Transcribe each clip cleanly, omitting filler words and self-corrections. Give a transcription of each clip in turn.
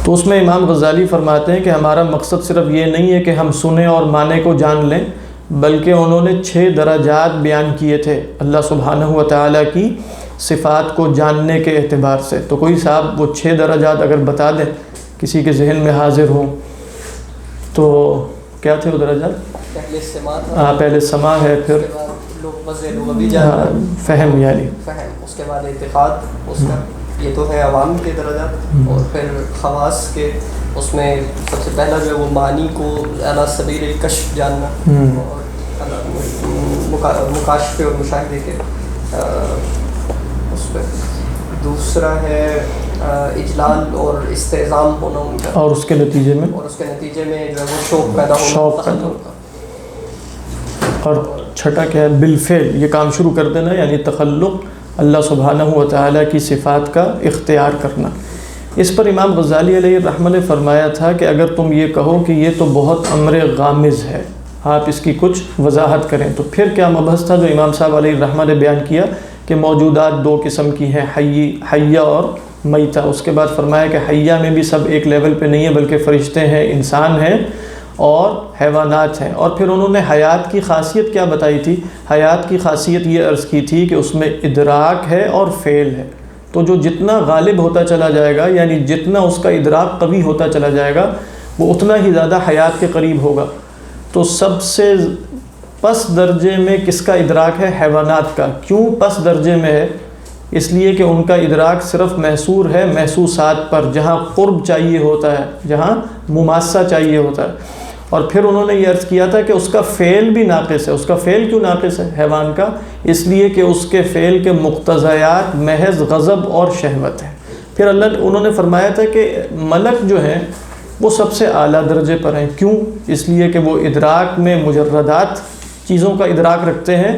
تو اس میں امام غزالی فرماتے ہیں کہ ہمارا مقصد صرف یہ نہیں ہے کہ ہم سنیں اور معنی کو جان لیں، بلکہ انہوں نے 6 درجات بیان کیے تھے اللہ سبحانہ و تعالیٰ کی صفات کو جاننے کے اعتبار سے۔ تو کوئی صاحب وہ 6 درجات اگر بتا دیں کسی کے ذہن میں حاضر ہوں تو کیا تھے وہ درجات؟ پہلے سماع تھا، پہلے سماع ہے، پھر فہم، یعنی فہم، اس کے بعد اعتقاد، اس کا یہ تو ہے عوام کے درجات، اور پھر خواص کے اس میں سب سے پہلا جو ہے وہ معنی کو اعلیٰ سبیل الکشف جاننا، اور مکاشفے اور مشاہدے کے اس پہ دوسرا ہے اجلال اور استعظام ہونا ان کا، اور اس کے نتیجے میں جو ہے وہ شوق پیدا ہونا، اور چھٹا کیا ہے؟ بالفعل، یہ کام شروع کر دینا، یعنی تخلق، اللہ سبحانہ و تعالیٰ کی صفات کا اختیار کرنا۔ اس پر امام غزالی علیہ الرحمہ نے فرمایا تھا کہ اگر تم یہ کہو کہ یہ تو بہت امر غامض ہے، آپ اس کی کچھ وضاحت کریں، تو پھر کیا مبحث تھا جو امام صاحب علیہ الرحمہ نے بیان کیا کہ موجودات 2 قسم کی ہیں، حیہ اور میتہ۔ اس کے بعد فرمایا کہ حیہ میں بھی سب ایک لیول پہ نہیں ہے، بلکہ فرشتے ہیں، انسان ہیں اور حیوانات ہیں۔ اور پھر انہوں نے حیات کی خاصیت کیا بتائی تھی؟ حیات کی خاصیت یہ عرض کی تھی کہ اس میں ادراک ہے اور فعل ہے، تو جو جتنا غالب ہوتا چلا جائے گا، یعنی جتنا اس کا ادراک قوی ہوتا چلا جائے گا، وہ اتنا ہی زیادہ حیات کے قریب ہوگا۔ تو سب سے پس درجے میں کس کا ادراک ہے؟ حیوانات کا۔ کیوں پس درجے میں ہے؟ اس لیے کہ ان کا ادراک صرف محصور ہے محسوسات پر، جہاں قرب چاہیے ہوتا ہے، جہاں مماسہ چاہیے ہوتا ہے۔ اور پھر انہوں نے یہ عرض کیا تھا کہ اس کا فعل بھی ناقص ہے۔ اس کا فعل کیوں ناقص ہے حیوان کا؟ اس لیے کہ اس کے فعل کے مقتضیات محض غضب اور شہوت ہیں۔ پھر انہوں نے فرمایا تھا کہ ملک جو ہیں وہ سب سے اعلیٰ درجے پر ہیں۔ کیوں؟ اس لیے کہ وہ ادراک میں مجردات چیزوں کا ادراک رکھتے ہیں،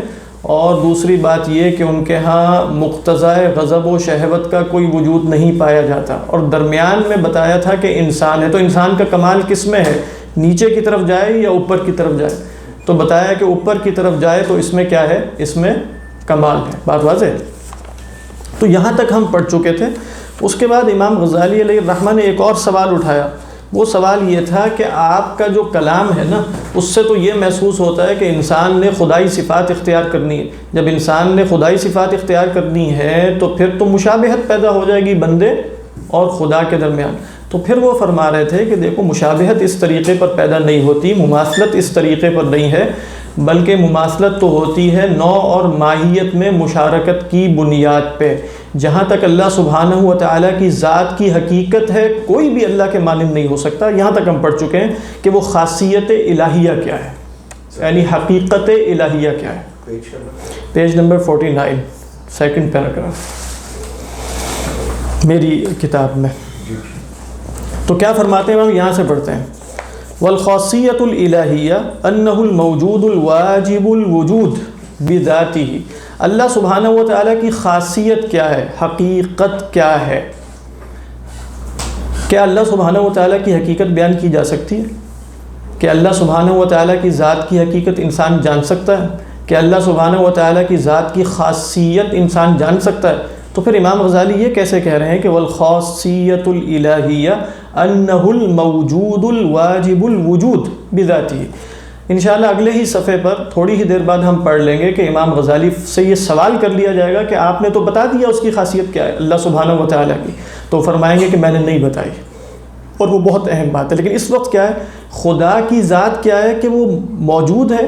اور دوسری بات یہ کہ ان کے ہاں مقتضائے غضب و شہوت کا کوئی وجود نہیں پایا جاتا۔ اور درمیان میں بتایا تھا کہ انسان ہے، تو انسان کا کمال کس میں ہے؟ نیچے کی طرف جائے یا اوپر کی طرف جائے؟ تو بتایا کہ اوپر کی طرف جائے تو اس میں کیا ہے؟ اس میں کمال ہے۔ بات واضح ہے؟ تو یہاں تک ہم پڑھ چکے تھے۔ اس کے بعد امام غزالی علیہ الرحمہ نے ایک اور سوال اٹھایا۔ وہ سوال یہ تھا کہ آپ کا جو کلام ہے نا، اس سے تو یہ محسوس ہوتا ہے کہ انسان نے خدائی صفات اختیار کرنی ہے۔ جب انسان نے خدائی صفات اختیار کرنی ہے تو پھر تو مشابہت پیدا ہو جائے گی بندے اور خدا کے درمیان۔ تو پھر وہ فرما رہے تھے کہ دیکھو، مشابہت اس طریقے پر پیدا نہیں ہوتی، مماثلت اس طریقے پر نہیں ہے، بلکہ مماثلت تو ہوتی ہے نوع اور ماہیت میں مشارکت کی بنیاد پہ۔ جہاں تک اللہ سبحانہ و تعالیٰ کی ذات کی حقیقت ہے، کوئی بھی اللہ کے مانند نہیں ہو سکتا۔ یہاں تک ہم پڑھ چکے ہیں کہ وہ خاصیت الہیہ کیا ہے، یعنی حقیقت الہیہ کیا ہے۔ پیج نمبر 49، سیکنڈ پیراگراف میری کتاب میں۔ تو کیا فرماتے ہیں ہم یہاں سے پڑھتے ہیں، والخاصیت الالہیہ انہ الموجود الواجب الوجود بذاتہ۔ اللہ سبحانہ و تعالیٰ کی خاصیت کیا ہے، حقیقت کیا ہے؟ کیا اللہ سبحانہ و تعالیٰ کی حقیقت بیان کی جا سکتی ہے؟ کہ اللہ سبحانہ و تعالیٰ کی ذات کی حقیقت انسان جان سکتا ہے؟ کہ اللہ سبحانہ و تعالیٰ کی ذات کی خاصیت انسان جان سکتا ہے؟ تو پھر امام غزالی یہ کیسے کہہ رہے ہیں کہ والخاصیت الالہیہ انہ الموجود الواجب الوجود بذاتہ؟ انشاءاللہ اگلے ہی صفحے پر تھوڑی ہی دیر بعد ہم پڑھ لیں گے کہ امام غزالی سے یہ سوال کر لیا جائے گا کہ آپ نے تو بتا دیا اس کی خاصیت کیا ہے اللہ سبحانہ و تعالیٰ کی، تو فرمائیں گے کہ میں نے نہیں بتائی، اور وہ بہت اہم بات ہے۔ لیکن اس وقت کیا ہے، خدا کی ذات کیا ہے کہ وہ موجود ہے،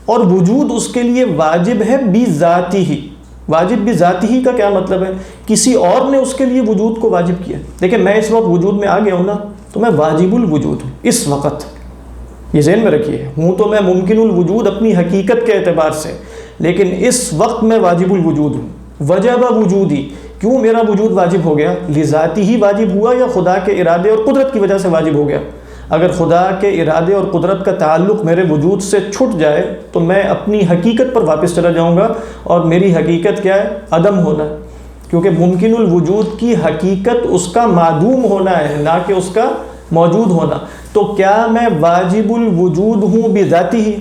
اور وجود اس کے لیے واجب ہے بذاتہ ہی۔ واجب بذاتہ ہی کا کیا مطلب ہے؟ کسی اور نے اس کے لیے وجود کو واجب کیا۔ دیکھیں، میں اس وقت وجود میں آ گیا ہوں نا، تو میں واجب الوجود ہوں اس وقت، یہ ذہن میں رکھیے۔ ہوں تو میں ممکن الوجود اپنی حقیقت کے اعتبار سے، لیکن اس وقت میں واجب الوجود ہوں۔ وجب وجودی، کیوں میرا وجود واجب ہو گیا؟ لذاتی ہی واجب ہوا یا خدا کے ارادے اور قدرت کی وجہ سے واجب ہو گیا؟ اگر خدا کے ارادے اور قدرت کا تعلق میرے وجود سے چھٹ جائے تو میں اپنی حقیقت پر واپس چلا جاؤں گا، اور میری حقیقت کیا ہے؟ عدم ہونا، کیونکہ ممکن الوجود کی حقیقت اس کا معدوم ہونا ہے، نہ کہ اس کا موجود ہونا۔ تو کیا میں واجب الوجود ہوں بذاتہ ہی؟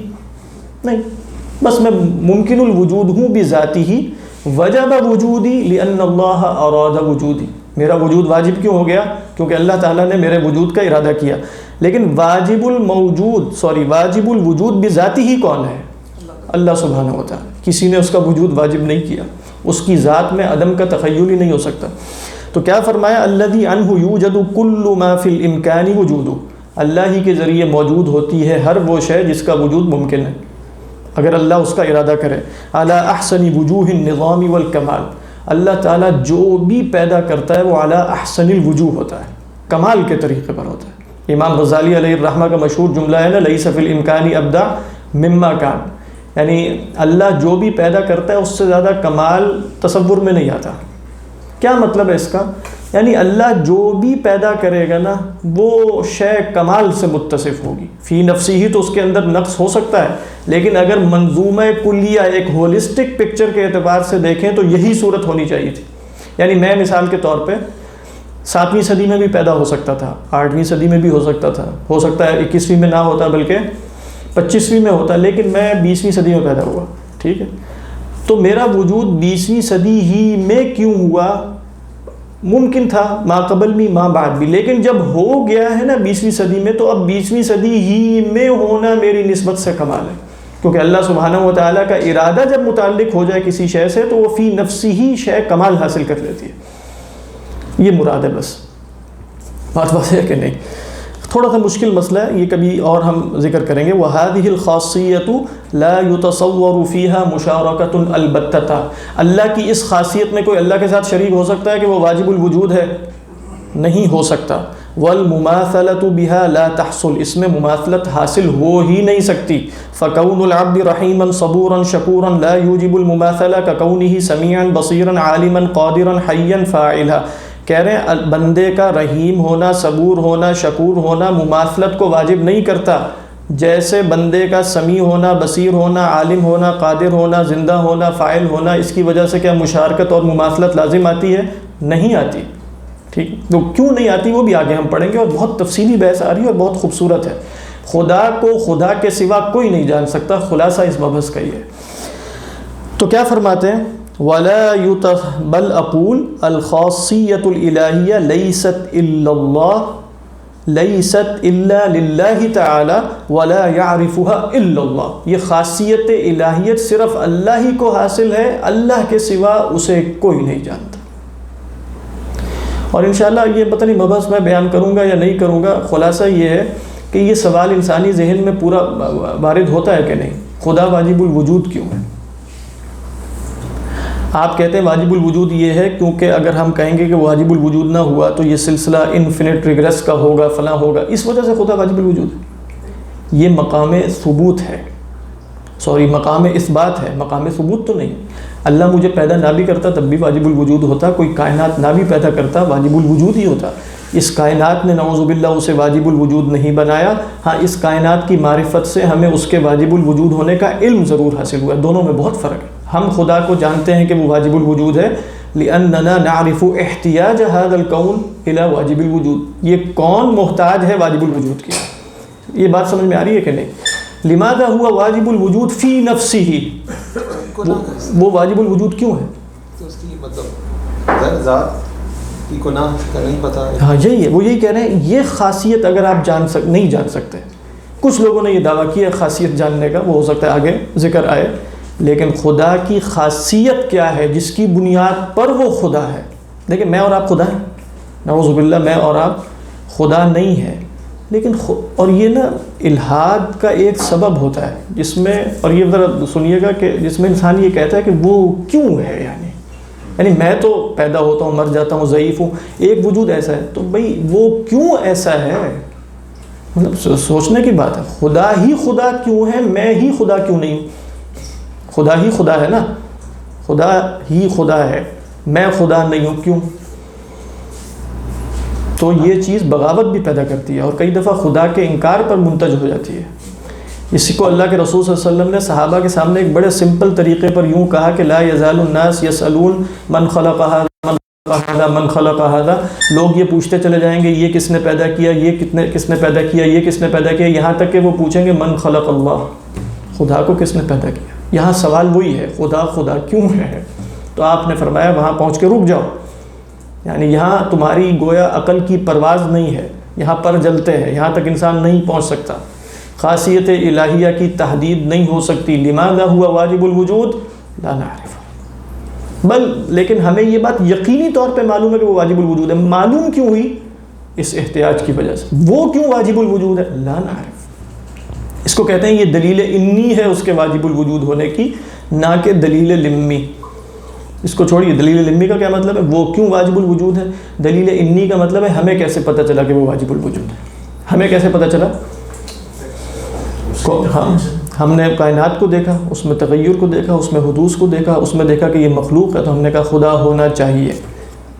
نہیں، بس میں ممکن الوجود ہوں بذاتہ ہی۔ وجب وجودی لأن اللہ اراد وجودی، میرا وجود واجب کیوں ہو گیا؟ کیونکہ اللہ تعالیٰ نے میرے وجود کا ارادہ کیا. لیکن واجب الوجود بذاتی ہی کون ہے؟ اللہ سبحانہ و تعالیٰ. کسی نے اس کا وجود واجب نہیں کیا، اس کی ذات میں عدم کا تخیل ہی نہیں ہو سکتا. تو کیا فرمایا؟ الذی عنہ یوجد کل ما فی الامکان وجودہ، اللہ ہی کے ذریعے موجود ہوتی ہے ہر وہ شے جس کا وجود ممکن ہے اگر اللہ اس کا ارادہ کرے. علی احسن وجوہ النظام والکمال، اللہ تعالیٰ جو بھی پیدا کرتا ہے وہ علی احسن الوجوہ ہوتا ہے، کمال کے طریقے پر ہوتا ہے. امام غزالی علیہ الرحمہ کا مشہور جملہ ہے نا، لیس فی الامکان ابدع مما کان، یعنی اللہ جو بھی پیدا کرتا ہے اس سے زیادہ کمال تصور میں نہیں آتا. کیا مطلب ہے اس کا؟ یعنی اللہ جو بھی پیدا کرے گا نا وہ شے کمال سے متصف ہوگی. فی نفسی ہی تو اس کے اندر نقص ہو سکتا ہے، لیکن اگر منظومہ کلیہ ایک ہولسٹک پکچر کے اعتبار سے دیکھیں تو یہی صورت ہونی چاہیے تھی. یعنی میں مثال کے طور پہ 7ویں صدی میں بھی پیدا ہو سکتا تھا، 8ویں صدی میں بھی ہو سکتا تھا، ہو سکتا ہے 21ویں میں نہ ہوتا بلکہ 25ویں میں ہوتا، لیکن میں 20ویں صدی میں پیدا ہوا. ٹھیک ہے، تو میرا وجود 20ویں صدی ہی میں کیوں ہوا؟ ممکن تھا ما قبل بھی ما بعد بھی، لیکن جب ہو گیا ہے نا 20ویں صدی میں تو اب 20ویں صدی ہی میں ہونا میری نسبت سے کمال ہے. کیونکہ اللہ سبحانہ و تعالیٰ کا ارادہ جب متعلق ہو جائے کسی شے سے تو وہ فی نفسی ہی شے کمال حاصل کر لیتی ہے. یہ مراد ہے. بس بات واضح ہے کہ نہیں؟ تھوڑا سا مشکل مسئلہ ہے، یہ کبھی اور ہم ذکر کریں گے. وَهَذِهِ الْخَاصِّيَّةُ لَا يُتَصَوَّرُ فِيهَا مُشَارَكَةٌ الْبَتَّةً، اللہ کی اس خاصیت میں کوئی اللہ کے ساتھ شریک ہو سکتا ہے کہ وہ واجب الوجود ہے؟ نہیں ہو سکتا. وَالْمُمَاثَلَةُ بِهَا لَا تَحْصُلُ، اس میں مماثلت حاصل ہو ہی نہیں سکتی. فَكَوْنُ الْعَبْدِ رَحِيمًا صَبُورًا شَكُورًا لَا يُوجِبُ الْمُمَاثَلَةَ كَكَوْنِهِ سَمِيعًا بَصِيرًا عَالِمًا قَادِرًا حَيًّا فَاعِلًا. کہہ رہے ہیں بندے کا رحیم ہونا، صبور ہونا، شکور ہونا مماثلت کو واجب نہیں کرتا، جیسے بندے کا سمیع ہونا، بصیر ہونا، عالم ہونا، قادر ہونا، زندہ ہونا، فاعل ہونا. اس کی وجہ سے کیا مشارکت اور مماثلت لازم آتی ہے؟ نہیں آتی. ٹھیک، تو کیوں نہیں آتی وہ بھی آگے ہم پڑھیں گے، اور بہت تفصیلی بحث آ رہی ہے اور بہت خوبصورت ہے. خدا کو خدا کے سوا کوئی نہیں جان سکتا، خلاصہ اس مبحث کا یہ ہے. تو کیا فرماتے ہیں؟ وَلَا بل اقول الخاصیۃ الالہیہ لیست الا اللہ لیست الا للہ تعالی ولا يعرفها الا اللہ. یہ خاصیت الہیت صرف اللہ ہی کو حاصل ہے، اللہ کے سوا اسے کوئی نہیں جانتا. اور انشاءاللہ یہ پتہ نہیں مبحث میں بیان کروں گا یا نہیں کروں گا. خلاصہ یہ ہے کہ یہ سوال انسانی ذہن میں پورا وارد ہوتا ہے کہ نہیں، خدا واجب الوجود کیوں ہے؟ آپ کہتے ہیں واجب الوجود یہ ہے کیونکہ اگر ہم کہیں گے کہ واجب الوجود نہ ہوا تو یہ سلسلہ انفینٹ ریگریس کا ہوگا، فلاں ہوگا، اس وجہ سے خدا واجب الوجود ہے. یہ مقام ثبوت ہے، مقام اثبات ہے، مقام ثبوت تو نہیں. اللہ مجھے پیدا نہ بھی کرتا تب بھی واجب الوجود ہوتا، کوئی کائنات نہ بھی پیدا کرتا واجب الوجود ہی ہوتا. اس کائنات نے نعوذ باللہ اسے واجب الوجود نہیں بنایا. ہاں، اس کائنات کی معرفت سے ہمیں اس کے واجب الوجود ہونے کا علم ضرور حاصل ہوا ہے. دونوں میں بہت فرق ہے. ہم خدا کو جانتے ہیں کہ وہ واجب الوجود ہے لأننا نعرف احتیاج هذا الكون الى واجب الوجود. یہ کون محتاج ہے واجب الوجود کی؟ یہ بات سمجھ میں آ رہی ہے کہ نہیں؟ لماذا ہوا واجب الوجود فی نفسہ، وہ واجب الوجود کیوں ہے؟ تو اس کی مطلب ذات کی گناہ کا نہیں پتہ ہے. ہاں یہی ہے، وہ یہی کہہ رہے ہیں. یہ خاصیت اگر آپ نہیں جان سکتے، کچھ لوگوں نے یہ دعویٰ کیا خاصیت جاننے کا، وہ ہو سکتا ہے آگے ذکر آئے، لیکن خدا کی خاصیت کیا ہے جس کی بنیاد پر وہ خدا ہے؟ دیکھیں میں اور آپ خدا ہیں، نعوذ باللہ میں اور آپ خدا نہیں ہے. لیکن اور یہ نا الہاد کا ایک سبب ہوتا ہے جس میں، اور یہ ذرا سنیے گا، کہ جس میں انسان یہ کہتا ہے کہ وہ کیوں ہے. یعنی میں تو پیدا ہوتا ہوں، مر جاتا ہوں، ضعیف ہوں، ایک وجود ایسا ہے، تو بھئی وہ کیوں ایسا ہے؟ مطلب سوچنے کی بات ہے. خدا ہی خدا کیوں ہے، میں ہی خدا کیوں نہیں ہوں؟ خدا ہی خدا ہے نا، خدا ہی خدا ہے، میں خدا نہیں ہوں، کیوں؟ تو یہ چیز بغاوت بھی پیدا کرتی ہے اور کئی دفعہ خدا کے انکار پر منتج ہو جاتی ہے. اسی کو اللہ کے رسول صلی اللہ علیہ وسلم نے صحابہ کے سامنے ایک بڑے سمپل طریقے پر یوں کہا کہ لا یزال الناس یسألون من خلق هذا من خلق هذا. لوگ یہ پوچھتے چلے جائیں گے یہ کس نے پیدا کیا، یہ کس نے پیدا کیا، یہ کس نے پیدا کیا، یہاں تک کہ وہ پوچھیں گے من خلق اللہ، خدا کو کس نے پیدا کیا. یہاں سوال وہی ہے، خدا کیوں ہے؟ تو آپ نے فرمایا وہاں پہنچ کے رک جاؤ، یعنی یہاں تمہاری گویا عقل کی پرواز نہیں ہے، یہاں پر جلتے ہیں، یہاں تک انسان نہیں پہنچ سکتا، خاصیت الہیہ کی تحدید نہیں ہو سکتی. لماذا ہوا واجب الوجود لا نعرف، لیکن ہمیں یہ بات یقینی طور پہ معلوم ہے کہ وہ واجب الوجود ہے. معلوم کیوں ہوئی؟ اس احتیاج کی وجہ سے. وہ کیوں واجب الوجود ہے؟ لا نعرف. اس کو کہتے ہیں یہ دلیل انی ہے اس کے واجب الوجود ہونے کی، نہ کہ دلیل لمی. اس کو چھوڑیے، دلیل لمی کا کیا مطلب ہے؟ وہ کیوں واجب الوجود ہے. دلیل انی کا مطلب ہے ہمیں کیسے پتہ چلا کہ وہ واجب الوجود ہے. ہمیں کیسے پتہ چلا؟ ہم نے کائنات کو دیکھا، اس میں تغیر کو دیکھا، اس میں حدوث کو دیکھا، اس میں دیکھا کہ یہ مخلوق ہے، تو ہم نے کہا خدا ہونا چاہیے.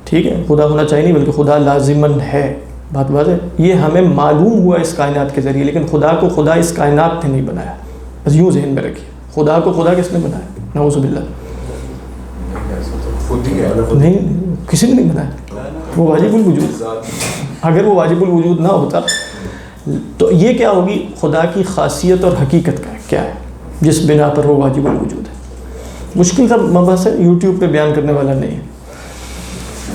ٹھیک ہے، خدا ہونا چاہیے نہیں بلکہ خدا لازماً ہے. بات ہے، یہ ہمیں معلوم ہوا اس کائنات کے ذریعے. لیکن خدا کو خدا اس کائنات نے نہیں بنایا. بس یوں ذہن میں رکھیے، خدا کو خدا کس نے بنایا؟ نعوذ باللہ. نہیں، کسی نے نہیں بنایا. وہ واجب الوجود. اگر وہ واجب الوجود نہ ہوتا تو یہ کیا ہوگی؟ خدا کی خاصیت اور حقیقت کا کیا ہے جس بنا پر وہ واجب الوجود ہے. مشکل کا مبحث ہے، یوٹیوب پہ بیان کرنے والا نہیں ہے.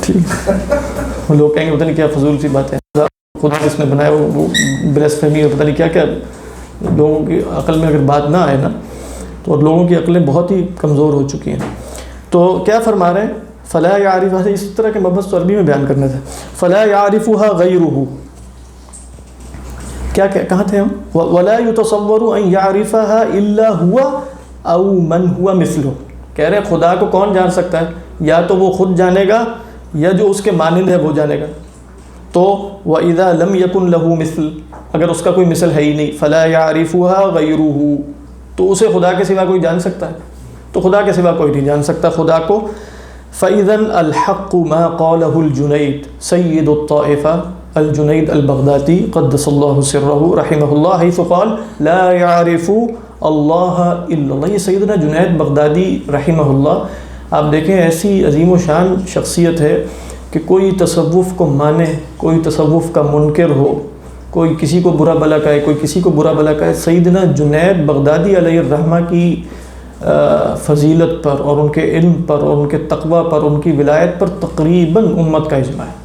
ٹھیک، لوگ کہیں گے پتہ نہیں کیا فضول سی بات ہے، خدا کس نے بنایا، وہ بلیسفیمی اور پتہ نہیں کیا کیا. لوگوں کی عقل میں اگر بات نہ آئے نا تو لوگوں کی عقلیں بہت ہی کمزور ہو چکی ہیں. تو کیا فرما رہے ہیں؟ فلا یعرفها، اس طرح کے مبحث تو عربی میں بیان کرنا تھا. فلا یعرفها غیرہ، کہاں تھے ہم؟ ولا یتصور ان یعرفها الا هو او من هو مثله. کہہ رہے خدا کو کون جان سکتا ہے؟ یا تو وہ خود جانے گا یا جو اس کے مانند ہے وہ جانے گا. تو واذا لم يكن له مثل، اگر اس کا کوئی مثل ہے ہی نہیں، فلا یعرفها غیرہ، تو اسے خدا کے سوا کوئی جان سکتا ہے؟ تو خدا کے سوا کوئی نہیں جان سکتا خدا کو. فَإِذَنْ الْحَقُّ مَا قَالَهُ الْجُنَيْدُ سَيِّدُ الطَّائِفَةِ الْجُنَيْدُ الْبَغْدَادِي قَدَّسَ اللَّهُ سِرَّهُ رحمه اللَّهُ حيث قال لا يعرف الله إلا الله. یہ سیدنا جنید بغدادی رحمہ اللہ، آپ دیکھیں ایسی عظیم و شان شخصیت ہے کہ کوئی تصوف کو مانے، کوئی تصوف کا منکر ہو، کوئی کسی کو برا بھلا کہے، کوئی کسی کو برا بھلا کہے، سیدنا جنید بغدادی علیہ الرحمہ کی فضیلت پر اور ان کے علم پر اور ان کے تقوی پر، ان کی ولایت پر تقریباً امت کا اجماع ہے.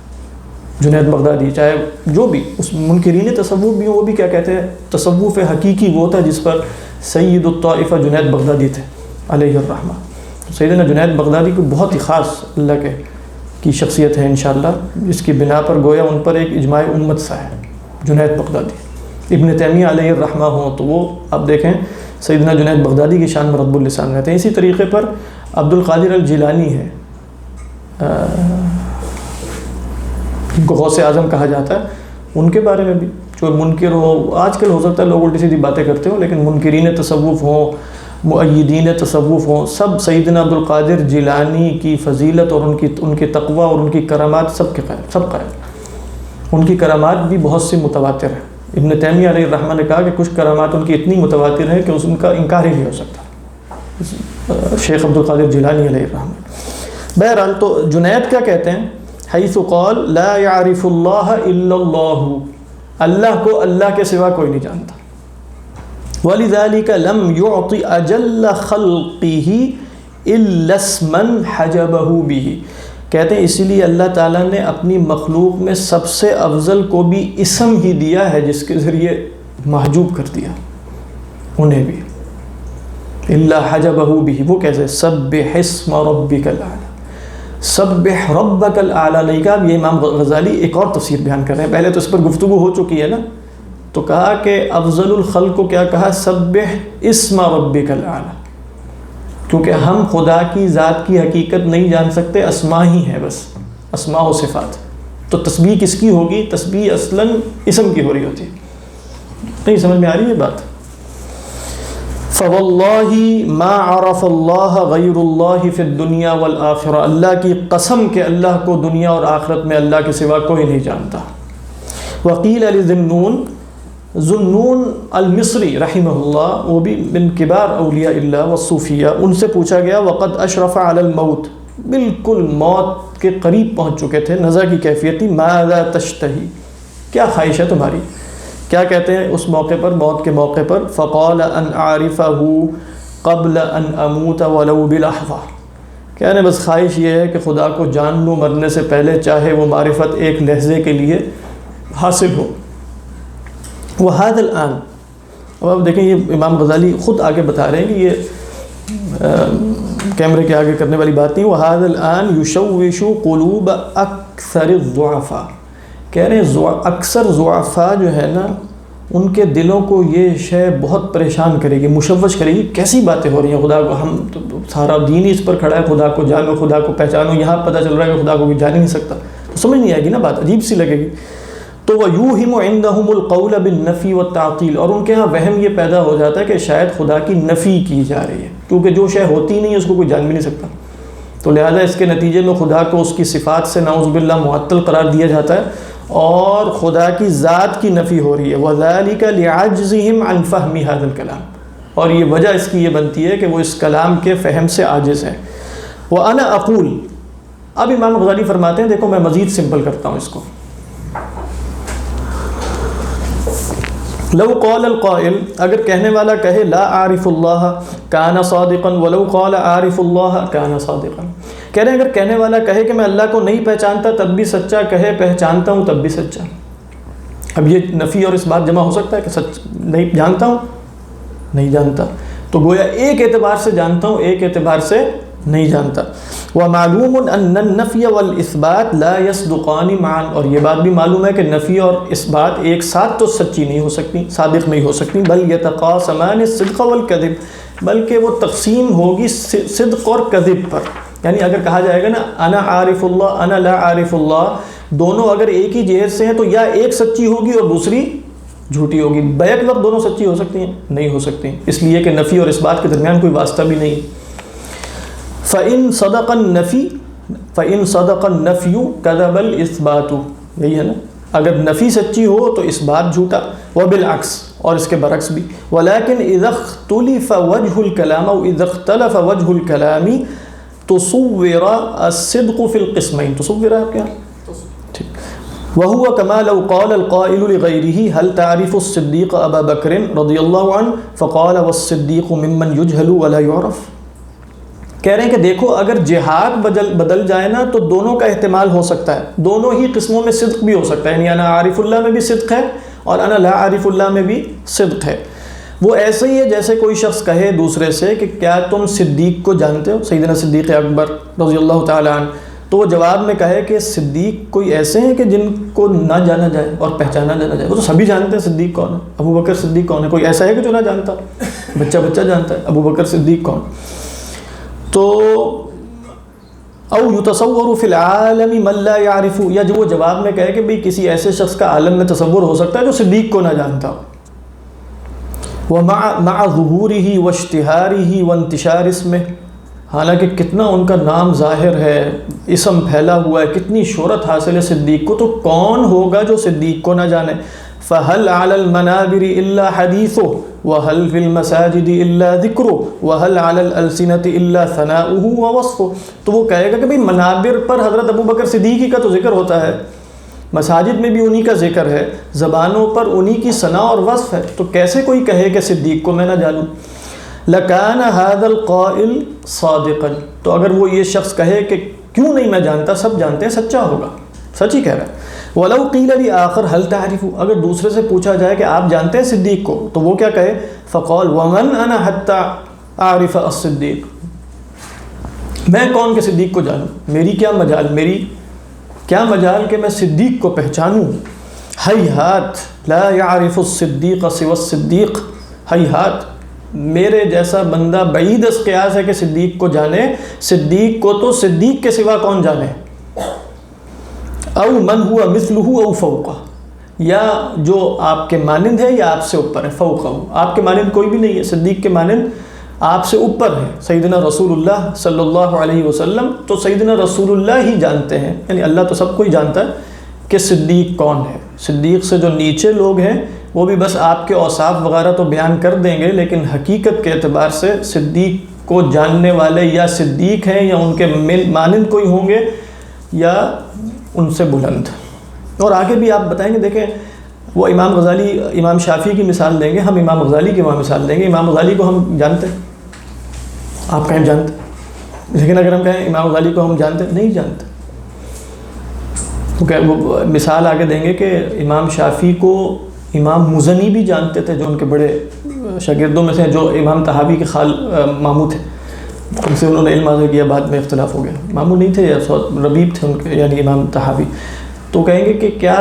جنید بغدادی چاہے جو بھی اس منکرین تصوف بھی ہوں، وہ بھی کیا کہتے ہیں؟ تصوف حقیقی وہ تھا جس پر سید الطائفہ جنید بغدادی تھے علیہ الرحمہ. سیدنا جنید بغدادی کو بہت ہی خاص اللہ کی شخصیت ہے انشاءاللہ، جس کی بنا پر گویا ان پر ایک اجماع امت سا ہے. جنید بغدادی، ابن تیمیہ علیہ الرحمہ ہوں تو وہ آپ دیکھیں سیدنا جنید بغدادی کی شان میں رب اللسان رہتے ہیں. اسی طریقے پر عبد القادر الجیلانی ہے، ان کو غوث اعظم کہا جاتا ہے. ان کے بارے میں بھی جو منکر ہو، آج کل ہو سکتا ہے لوگ الٹی سیدھی باتیں کرتے ہوں، لیکن منکرین تصوف ہوں، مؤیدین تصوف ہوں، سب سیدنا عبد القادر جیلانی کی فضیلت اور ان کی تقوی اور ان کی کرامات سب کے قائل، سب قائل. ان کی کرامات بھی بہت سی متواتر ہیں. ابن تیمیہ علیہ الرحمہ نے کہا کہ کچھ کرامات ان کی اتنی متواتر ہیں کہ ان کا انکار ہی نہیں ہو سکتا. شیخ عبد القادر جیلانی علیہ الرحمہ. بہرحال تو جنید کیا کہتے ہیں؟ حیث قال لا يعرف اللہ الا اللہ، اللہ کو اللہ کے سوا کوئی نہیں جانتا. وَلِذَلِكَ لَمْ يُعْطِ أَجَلَّ خَلْقِهِ إِلَّا اسْمًا حَجَبَهُ بِهِ. کہتے ہیں اسی لیے اللہ تعالیٰ نے اپنی مخلوق میں سب سے افضل کو بھی اسم ہی دیا ہے جس کے ذریعے محجوب کر دیا انہیں بھی. إِلَّا حَجَبَهُ بِهِ، وہ کیسے؟ سَبِّحِ اسْمَ رَبِّكَ الْأَعْلَى، سبح ربک الاعلیٰ. نہیں کہا، یہ امام غزالی ایک اور تفسیر بیان کر رہے ہیں. پہلے تو اس پر گفتگو ہو چکی ہے نا، تو کہا کہ افضل الخلق کو کیا کہا؟ سبح اسم ربک الاعلیٰ. کیونکہ ہم خدا کی ذات کی حقیقت نہیں جان سکتے، اسماء ہی ہیں بس، اسماء و صفات. تو تسبیح کس کی ہوگی؟ تسبیح اصلاً اسم کی ہو رہی ہوتی ہے. نہیں سمجھ میں آ رہی ہے بات؟ فواللہ ما عرف اللہ غیر اللہ فی الدنیا والآخرہ، اللہ کی قسم کہ اللہ کو دنیا اور آخرت میں اللہ کے سوا کوئی نہیں جانتا. وقیل لذنون، ذنون المصری رحمہ اللہ، وہ بھی من کبار اولیاء اللہ والصوفیہ، ان سے پوچھا گیا وقد اشرف علی الموت، بالکل موت کے قریب پہنچ چکے تھے، نزع کی کیفیت تھی. ماذا تشتہی، کیا خواہش ہے تمہاری؟ کیا کہتے ہیں اس موقع پر، موت کے موقع پر؟ فقال ان اعرفہ قبل ان اموت ولو بلحظہ، کہہ رہے ہیں بس خواہش یہ ہے کہ خدا کو جان لوں مرنے سے پہلے، چاہے وہ معرفت ایک لحظے کے لیے حاصل ہو۔ وَهَذَا الْآن، اب آپ دیکھیں یہ امام غزالی خود آگے بتا رہے ہیں کہ یہ کیمرے کے آگے کرنے والی بات نہیں۔ وَهَذَا الْآن يُشَوِّشُ قُلُوبَ أَكْثَرِ الضُّعَفَاء، کہہ رہے ہیں اکثر ضعفاء جو ہے نا ان کے دلوں کو یہ شے بہت پریشان کرے گی، مشوش کرے گی، کیسی باتیں ہو رہی ہیں، خدا کو ہم تو سارا دین ہی اس پر کھڑا ہے، خدا کو جانو، خدا کو پہچانو، یہاں پتہ چل رہا ہے کہ خدا کو کوئی جان ہی نہیں سکتا، تو سمجھ نہیں آئے گی نا، بات عجیب سی لگے گی۔ تو وَيُوهِمُ عِنْدَهُمُ الْقَوْلَ بِالنَّفِي وَالتَّعْطِيلِ، اور ان کے ہاں وہم یہ پیدا ہو جاتا ہے کہ شاید خدا کی نفی کی جا رہی ہے، کیونکہ جو شے ہوتی نہیں ہے اس کو کوئی جان بھی نہیں سکتا، تو لہذا اس کے نتیجے میں خدا کو اس کی صفات سے نعوذ باللہ معطل قرار دیا جاتا ہے اور خدا کی ذات کی نفی ہو رہی ہے۔ وَذَلِكَ لِعَجْزِهِمْ عَنْ فَهْمِ هَذَا الْكَلَامِ، اور یہ وجہ اس کی یہ بنتی ہے کہ وہ اس کلام کے فہم سے عاجز ہیں۔ وَأَنَا أَقُول، اب امام غزالی فرماتے ہیں، دیکھو میں مزید سمپل کرتا ہوں اس کو۔ لو قال القائل، اگر کہنے والا کہے لا اعرف اللہ کان صادقا ولو قال اعرف اللہ کان صادقا، کہہ رہے ہیں اگر کہنے والا کہے کہ میں اللہ کو نہیں پہچانتا تب بھی سچا، کہے پہچانتا ہوں تب بھی سچا۔ اب یہ نفی اور اس بات جمع ہو سکتا ہے کہ سچ نہیں جانتا ہوں نہیں جانتا، تو گویا ایک اعتبار سے جانتا ہوں ایک اعتبار سے نہیں جانتا۔ وَمَعْلُومٌ أَنَّ النَّفْيَ وَالْإِثْبَاتِ لَا يَصْدُقَانِ مَعًا، اور یہ بات بھی معلوم ہے کہ نفی اور اس بات ایک ساتھ تو سچی نہیں ہو سکتی، صادق نہیں ہو سکتی، بل يَتَقَاسَمَانِ الصِّدْقَ وَالْكَذِبَ، بلکہ وہ تقسیم ہوگی صدق اور کذب پر۔ یعنی اگر کہا جائے گا نا انا عارف اللہ انا لا عارف اللہ، دونوں اگر ایک ہی جہت سے ہیں تو یا ایک سچی ہوگی اور دوسری جھوٹی ہوگی، بیک وقت دونوں سچی ہو سکتی ہیں؟ نہیں ہو سکتی، اس لیے کہ نفی اور اس بات کے درمیان کوئی واسطہ بھی نہیں۔ فَإِن صَدَقَ النَّفْيُ كَذَبَ الْإِثْبَاتُ، یہی ہے نا، اگر نفی سچی ہو تو اس بات جھوٹا، وبالعکس، اور اس کے برعکس بھی۔ وَلَكِنْ إِذَا اخْتُلِفَ وَجْهُ الْكَلَامِ أَوْ إِذَا اخْتَلَفَ وَجْهُ الْكَلَامِ تُصُوِّرَ الصِّدْقُ فِي الْقِسْمَيْنِ، تصور ہے آپ کیا؟ ٹھیک۔ وَهُوَ كَمَا لَوْ قَالَ الْقَائِلُ لِغَيْرِهِ هَلْ تَعْرِفُ الصِّدِّيقَ أَبَا بَكْرٍ رضي الله عنه فقال وَالصِّدِّيقُ مِمَّنْ يُجْهَلُ وَلَا يُعْرَفُ، کہہ رہے ہیں کہ دیکھو اگر جہاد بدل جائے نا تو دونوں کا احتمال ہو سکتا ہے، دونوں ہی قسموں میں صدق بھی ہو سکتا ہے، یعنی انا عارف اللہ میں بھی صدق ہے اور انا لا عارف اللہ میں بھی صدق ہے۔ وہ ایسے ہی ہے جیسے کوئی شخص کہے دوسرے سے کہ کیا تم صدیق کو جانتے ہو، سیدنا صدیق اکبر رضی اللہ تعالیٰ عنہ، تو وہ جواب میں کہے کہ صدیق کوئی ایسے ہیں کہ جن کو نہ جانا جائے اور پہچانا نہ جائے، وہ تو سبھی جانتے ہیں صدیق کون ہے، ابو بکر صدیق کون ہے، کوئی ایسا ہے کہ جو نہ جانتا، بچہ جانتا ہے ابو بکر صدیق کون۔ تو او یتصور فی العالم من لا یعرف، یا جو وہ جواب میں کہے کہ بھئی کسی ایسے شخص کا عالم میں تصور ہو سکتا ہے جو صدیق کو نہ جانتا ہو۔ ومع ظہورہ واشتہارہ وانتشار اسمہ، حالانکہ کتنا ان کا نام ظاہر ہے، اسم پھیلا ہوا ہے، کتنی شہرت حاصل ہے صدیق کو، تو کون ہوگا جو صدیق کو نہ جانے۔ فَهَلْ عَلَى الْمَنَابِرِ إِلَّا حَدِيثُهُ وَهَلْ فِي الْمَسَاجِدِ إِلَّا ذِكْرُهُ وَهَلْ عَلَى الْأَلْسِنَةِ إِلَّا ثَنَاؤُهُ وَوَصْفُهُ، تو وہ کہے گا کہ بھئی منابر پر حضرت ابو بکر صدیقی کا تو ذکر ہوتا ہے، مساجد میں بھی انہی کا ذکر ہے، زبانوں پر انہی کی ثنا اور وصف ہے، تو کیسے کوئی کہے کہ صدیق کو میں نہ جانوں۔ لَكَانَ هَذَا الْقَائِلُ صَادِقًا، تو اگر وہ یہ شخص کہے کہ کیوں نہیں میں جانتا، سب جانتے ہیں، سچا ہوگا، سچ ہی کہہ رہا ہے۔ وَلَوْ قِيلَ لِآخَرَ هَلْ تَعْرِفُ، اگر دوسرے سے پوچھا جائے کہ آپ جانتے ہیں صدیق کو، تو وہ کیا کہے، فَقَالَ وَمَنْ أَنَا حَتَّى أَعْرِفَ الصِّدِّيقَ، میں کون کہ صدیق کو جانوں، میری کیا مجال کہ میں صدیق کو پہچانوں۔ ہیہات لا يعرف الصدیق سوى الصدیق، ہیہات، میرے جیسا بندہ بعید از قیاس ہے کہ صدیق کو جانے، صدیق کو تو صدیق کے سوا کون جانے۔ او من ہوا مثلہ او فوقہ، یا جو آپ کے مانند ہے یا آپ سے اوپر ہے، فوقہ، آپ کے مانند کوئی بھی نہیں ہے، صدیق کے مانند آپ سے اوپر ہے سیدنا رسول اللہ صلی اللہ علیہ وسلم، تو سیدنا رسول اللہ ہی جانتے ہیں، یعنی اللہ تو سب کو ہی جانتا ہے کہ صدیق کون ہے۔ صدیق سے جو نیچے لوگ ہیں وہ بھی بس آپ کے اوصاف وغیرہ تو بیان کر دیں گے، لیکن حقیقت کے اعتبار سے صدیق کو جاننے والے یا صدیق ہیں یا ان کے مانند کوئی ہوں گے یا ان سے بلند۔ اور آگے بھی آپ بتائیں گے، دیکھیں وہ امام غزالی، امام شافعی کی مثال دیں گے، ہم امام غزالی کی وہاں مثال دیں گے۔ امام غزالی کو ہم جانتے ہیں، آپ کہیں جانتے ہیں؟ لیکن اگر ہم کہیں امام غزالی کو ہم جانتے نہیں جانتے، تو کہ وہ مثال آگے دیں گے کہ امام شافعی کو امام مزنی بھی جانتے تھے، جو ان کے بڑے شاگردوں میں سے جو امام طحاوی کے ماموں تھے، ان سے انہوں نے علم حاصل کیا، بعد میں اختلاف ہو گیا، ماموں نہیں تھے یا ربیب تھے ان کے، یعنی امام طحاوی. تو کہیں گے کہ کیا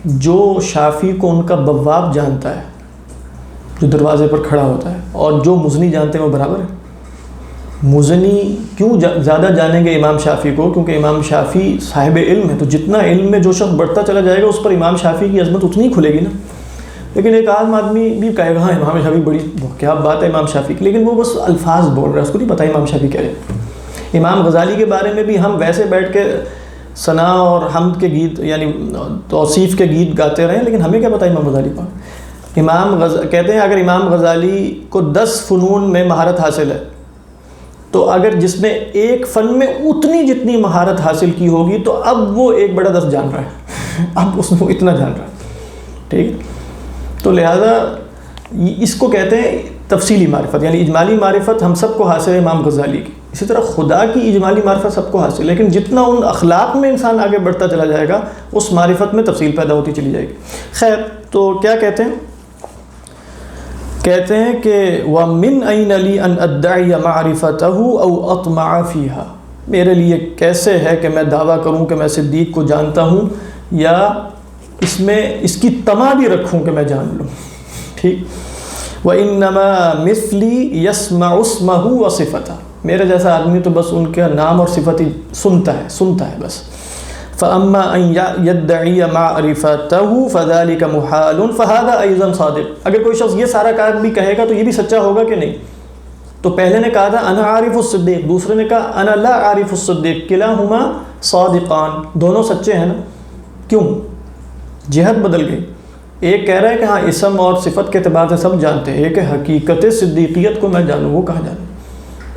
جو شافعی کو ان کا بواب جانتا ہے جو دروازے پر کھڑا ہوتا ہے، اور جو مزنی جانتے ہیں وہ برابر ہے؟ مزنی کیوں زیادہ جانیں گے امام شافعی کو؟ کیونکہ امام شافعی صاحب علم ہے، تو جتنا علم میں جو شخص بڑھتا چلا جائے گا اس پر امام شافعی کی عظمت اتنی کھلے گی نا. لیکن ایک عام آدمی بھی کہے گا ہاں امام شافعی بڑی کیا بات ہے امام شافعی کی، لیکن وہ بس الفاظ بول رہا ہے، اس کو نہیں پتہ امام شافعی کیا ہے. امام غزالی کے بارے میں بھی ہم ویسے بیٹھ کے ثنا اور حمد کے گیت یعنی توصیف کے گیت گاتے رہے، لیکن ہمیں کیا پتہ امام غزالی کون. کہتے ہیں اگر امام غزالی کو 10 فنون میں مہارت حاصل ہے، تو اگر جس نے ایک فن میں اتنی جتنی مہارت حاصل کی ہوگی تو اب وہ 1/10 جان رہا ہے، اب اس کو اتنا جان رہا ہے. ٹھیک ہے، تو لہذا اس کو کہتے ہیں تفصیلی معرفت، یعنی اجمالی معرفت ہم سب کو حاصل ہے امام غزالی کی. اسی طرح خدا کی اجمالی معرفت سب کو حاصل ہے، لیکن جتنا ان اخلاق میں انسان آگے بڑھتا چلا جائے گا اس معرفت میں تفصیل پیدا ہوتی چلی جائے گی. خیر، تو کیا کہتے ہیں کہ وَمِنْ أَيْنَ لِي أَنْ أَدَّعِيَ مَعْرِفَتَهُ أَوْ أَطْمَعَ فِيهَا، میرے لیے کیسے ہے کہ میں دعویٰ کروں کہ میں صدیق کو جانتا ہوں یا اس میں اس کی طمع بھی رکھوں کہ میں جان لوں. ٹھیک. وَإِنَّمَا مِثْلِي يَسْمَعُ اسْمَهُ وَصِفَتَهُ، میرے جیسا آدمی تو بس ان کے نام اور صفت ہی سنتا ہے بس. فَأَمَّا أَن يَدَّعِيَ مَعْرِفَتَهُ فَذَلِكَ مُحَالٌ فَهَذَا أَيْضًا صَادِقٌ. اگر کوئی شخص یہ سارا کام بھی کہے گا تو یہ بھی سچا ہوگا کہ نہیں؟ تو پہلے نے کہا تھا انا عارف الصدیق، دوسرے نے کہا انا لا عارف الصدیق، کلاہما صادقان، دونوں سچے ہیں نا. کیوں؟ جہت بدل گئی. ایک کہہ رہا ہے کہ ہاں اسم اور صفت کے اعتبار سے سب جانتے ہیں، ایک ہے حقیقت صدیقیت کو میں جانوں، وہ کہاں جانوں.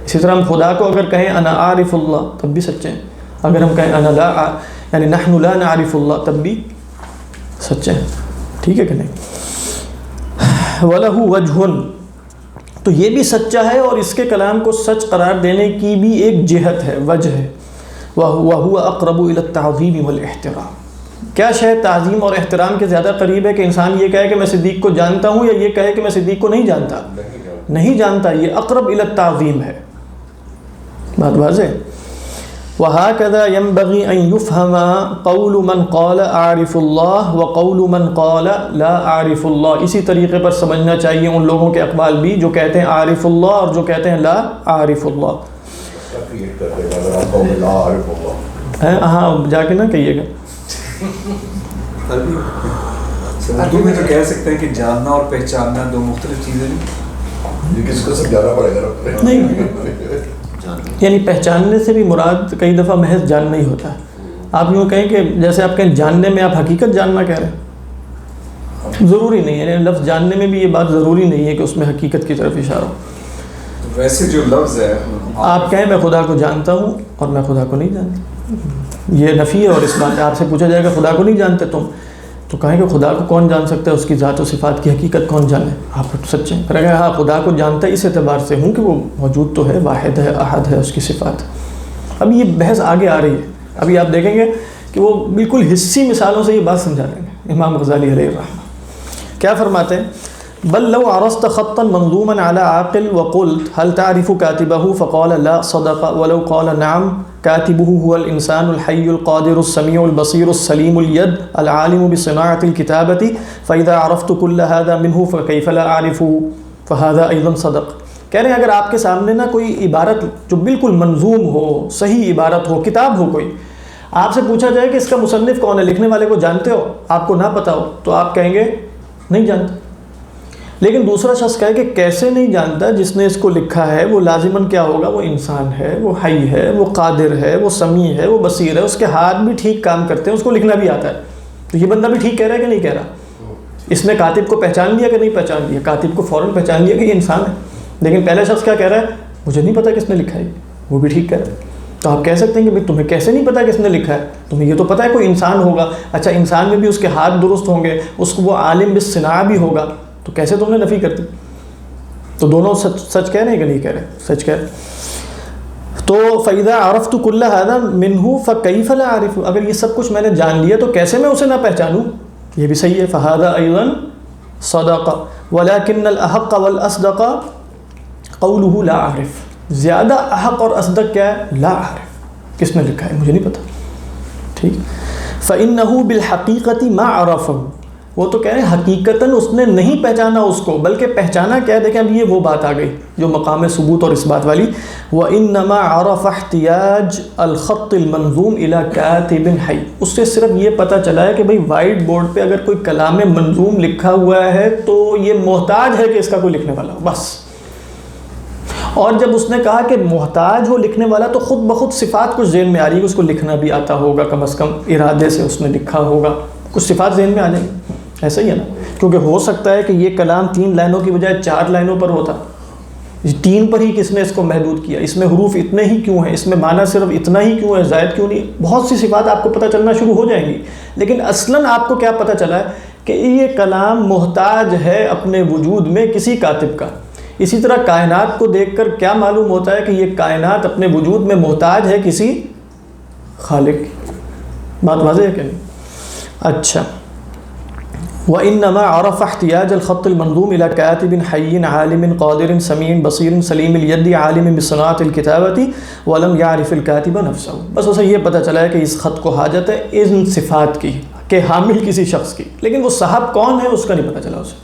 اسی طرح ہم خدا کو اگر کہیں انا عارف اللہ تب بھی سچے ہیں، اگر ہم کہیں انا لا یعنی نحن لا نعرف اللہ تب بھی سچے ہیں. ٹھیک ہے کہ نہیں؟ وَلَهُ وَجْهٌ، تو یہ بھی سچا ہے اور اس کے کلام کو سچ قرار دینے کی بھی ایک جہت ہے، وجہ ہے. وَهُوَ أَقْرَبُ إِلَى التَّعْظِيمِ وَالْإِحْتِرَامِ، کیا شے تعظیم اور احترام کے زیادہ قریب ہے کہ انسان یہ کہے کہ میں صدیق کو جانتا ہوں، یا یہ کہے کہ میں صدیق کو نہیں جانتا؟ نہیں جانتا. یہ اقرب إلى التعظیم ہے. بات واضح. وَهَكَذَا يَنبَغِي أَن يُفْهَمَ قَوْلُ مَنْ قَالَ أَعْرِفُ اللَّهَ وَقَوْلُ مَنْ قَالَ لَا أَعْرِفُ اللَّهَ. اسی طریقے پر سمجھنا چاہیے ان لوگوں کے اقوال بھی جو کہتے ہیں عارف اللہ اور جو کہتے ہیں لا عارف اللہ. ہاں جا کے نہ کہیے گا. اردو میں تو کہہ سکتے ہیں کہ جاننا اور پہچاننا دو مختلف چیزیں ہیں. کسی کو سمجھانا پڑے گا نہیں، یعنی پہچاننے سے بھی مراد کئی دفعہ محض جاننا ہی ہوتا ہے. آپ یوں کہیں کہ جیسے آپ کہیں جاننے میں آپ حقیقت جاننا کہہ رہے ہیں، ضروری نہیں ہے. یعنی لفظ جاننے میں بھی یہ بات ضروری نہیں ہے کہ اس میں حقیقت کی طرف اشارہ ہو. ویسے جو لفظ ہے آپ کہیں میں خدا کو جانتا ہوں اور میں خدا کو نہیں جانتا، یہ نفی ہے. اور اس بات آپ سے پوچھا جائے گا خدا کو نہیں جانتے تم، تو کہیں کہ خدا کو کون جان سکتا ہے، اس کی ذات و صفات کی حقیقت کون جانے؟ آپ سچے ہیں. پھر اگر ہاں خدا کو جانتا ہے اس اعتبار سے ہوں کہ وہ موجود تو ہے، واحد ہے، احد ہے، اس کی صفات. اب یہ بحث آگے آ رہی ہے، ابھی آپ دیکھیں گے کہ وہ بالکل حصی مثالوں سے یہ بات سمجھا دیں گے. امام غزالی علیہ الرحمہ کیا فرماتے ہیں؟ بل لو عرضت خطا منظوما على عاقل وقلت هل تعرف كاتبه فقال لا صدق ولو قال نعم كاتبه هو الإنسان الحي القادر السميع البصير السليم اليد العالم بصناعة الكتابة فإذا عرفت كل هذا منه فكيف لا أعرفه فهذا أيضا صدق. کہہ رہے ہیں اگر آپ کے سامنے نا کوئی عبارت جو بالکل منظوم ہو، صحیح عبارت ہو، کتاب ہو کوئی، آپ سے پوچھا جائے کہ اس کا مصنف کون ہے، لکھنے والے کو جانتے ہو، آپ کو نہ پتہ ہو، تو آپ کہیں گے نہیں جانتے. لیکن دوسرا شخص کہے کہ کیسے نہیں جانتا، جس نے اس کو لکھا ہے وہ لازماً کیا ہوگا، وہ انسان ہے، وہ حی ہے، وہ قادر ہے، وہ سمیع ہے، وہ بصیر ہے، اس کے ہاتھ بھی ٹھیک کام کرتے ہیں، اس کو لکھنا بھی آتا ہے. تو یہ بندہ بھی ٹھیک کہہ رہا ہے کہ نہیں کہہ رہا؟ اس نے کاتب کو پہچان لیا کہ نہیں پہچان لیا؟ کاتب کو فوراً پہچان لیا کہ یہ انسان ہے. لیکن پہلا شخص کیا کہہ رہا ہے؟ مجھے نہیں پتا کس نے لکھا ہے. وہ بھی ٹھیک کہہ رہا ہے. تو آپ کہہ سکتے ہیں کہ بھائی تمہیں کیسے نہیں پتا کس نے لکھا ہے؟ تمہیں یہ تو پتا ہے کوئی انسان ہوگا. اچھا انسان میں بھی اس کے ہاتھ درست ہوں گے، اس کو وہ عالم بالصناعہ بھی ہوگا، تو کیسے تم نے نفی کرتی؟ تو دونوں سچ کہہ رہے ہیں کہ نہیں کہہ رہے؟ سچ کہہ رہے. تو فَإِذَا عَرَفْتُ كُلَّ هَذَا مِنْهُ فَكَيْفَ لَا أَعْرِفُ، اگر یہ سب کچھ میں نے جان لیا تو کیسے میں اسے نہ پہچانوں؟ یہ بھی صحیح ہے. فَهَذَا أَيْضًا صَدَقَ وَلَكِنَّ الْأَحَقَّ وَالْأَصْدَقَ قَوْلُهُ لَا أَعْرِف. زیادہ احق اور اصدق کیا ہے؟ لا أعرف. کس نے لکھا ہے؟ مجھے نہیں پتا. ٹھیک. فَإِنَّهُ بِالْحَقِيقَةِ مَا عَرَفَهُ، وہ تو کہہ رہے ہیں حقیقتاً اس نے نہیں پہچانا اس کو، بلکہ پہچانا کیا ہے؟ دیکھیں اب یہ وہ بات آ گئی جو مقام ثبوت اور اثبات والی. وَإِنَّمَا عَرَفَ احْتِيَاجَ الْخَطِّ الْمَنظُومِ إِلَى كَاتِبٍ حَيٍّ. اس سے صرف یہ پتہ چلا ہے کہ بھئی وائٹ بورڈ پہ اگر کوئی کلام منظوم لکھا ہوا ہے تو یہ محتاج ہے کہ اس کا کوئی لکھنے والا ہو، بس. اور جب اس نے کہا کہ محتاج ہو لکھنے والا تو خود بخود صفات کچھ ذہن میں آ رہی ہے کہ اس کو لکھنا بھی آتا ہوگا، کم از کم ارادے سے اس نے لکھا ہوگا، کچھ صفات ذہن میں آ جائیں گی. ایسا ہی ہے نا، کیونکہ ہو سکتا ہے کہ یہ کلام 3 لائنوں کی بجائے 4 لائنوں پر ہوتا. 3 پر ہی کس نے اس کو محدود کیا؟ اس میں حروف اتنے ہی کیوں ہیں؟ اس میں معنی صرف اتنا ہی کیوں ہے؟ زائد کیوں نہیں؟ بہت سی صفات آپ کو پتہ چلنا شروع ہو جائیں گی. لیکن اصلاً آپ کو کیا پتہ چلا ہے کہ یہ کلام محتاج ہے اپنے وجود میں کسی کاتب کا. اسی طرح کائنات کو دیکھ کر کیا معلوم ہوتا ہے کہ یہ کائنات اپنے وجود میں محتاج ہے کسی خالق کی. بات واضح ہے کہ نہیں؟ اچھا. وَإِنَّمَا عَرَفَ احْتِيَاجَ الْخَطِّ الْمَنظُومِ إِلَى كَاتِبٍ حَيٍّ عَالِمٍ قَادِرٍ سَمِيعٍ بَصِيرٍ سَلِيمِ الْيَدِّ عَالِمٍ بِصِنَاعَةِ الْكِتَابَةِ وَلَمْ يَعْرِفِ الْكَاتِبَ نَفْسَهُ. بس اسے یہ پتہ چلا ہے کہ اس خط کو حاجت ہے ان صفات کی کہ حامل کسی شخص کی، لیکن وہ صاحب کون ہے اس کا نہیں پتہ چلا اسے.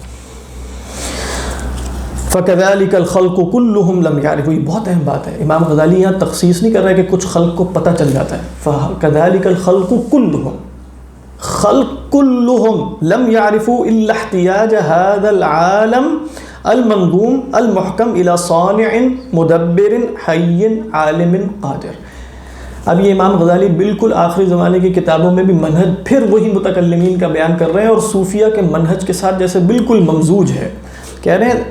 فَكَذَلِكَ الْخَلْقُ كُلُّهُمْ لَمْ يَعْرِفُوا. یہ بہت اہم بات ہے. امام غزالی یہاں تخصیص نہیں کر رہے کہ کچھ خلق کو پتہ چل جاتا ہے. فَكَذَلِكَ الْخَلْقُ كُلُّهُمْ، خلق كلهم لم يعرفوا إلا احتياج هذا العالم المنظوم المحكم إلى صانع مدبر حي عالم قادر. اب یہ امام غزالی بالکل آخری زمانے کی کتابوں میں بھی منہج پھر وہی متکلمین کا بیان کر رہے ہیں اور صوفیہ کے منہج کے ساتھ جیسے بالکل ممزوج ہے. کہہ رہے ہیں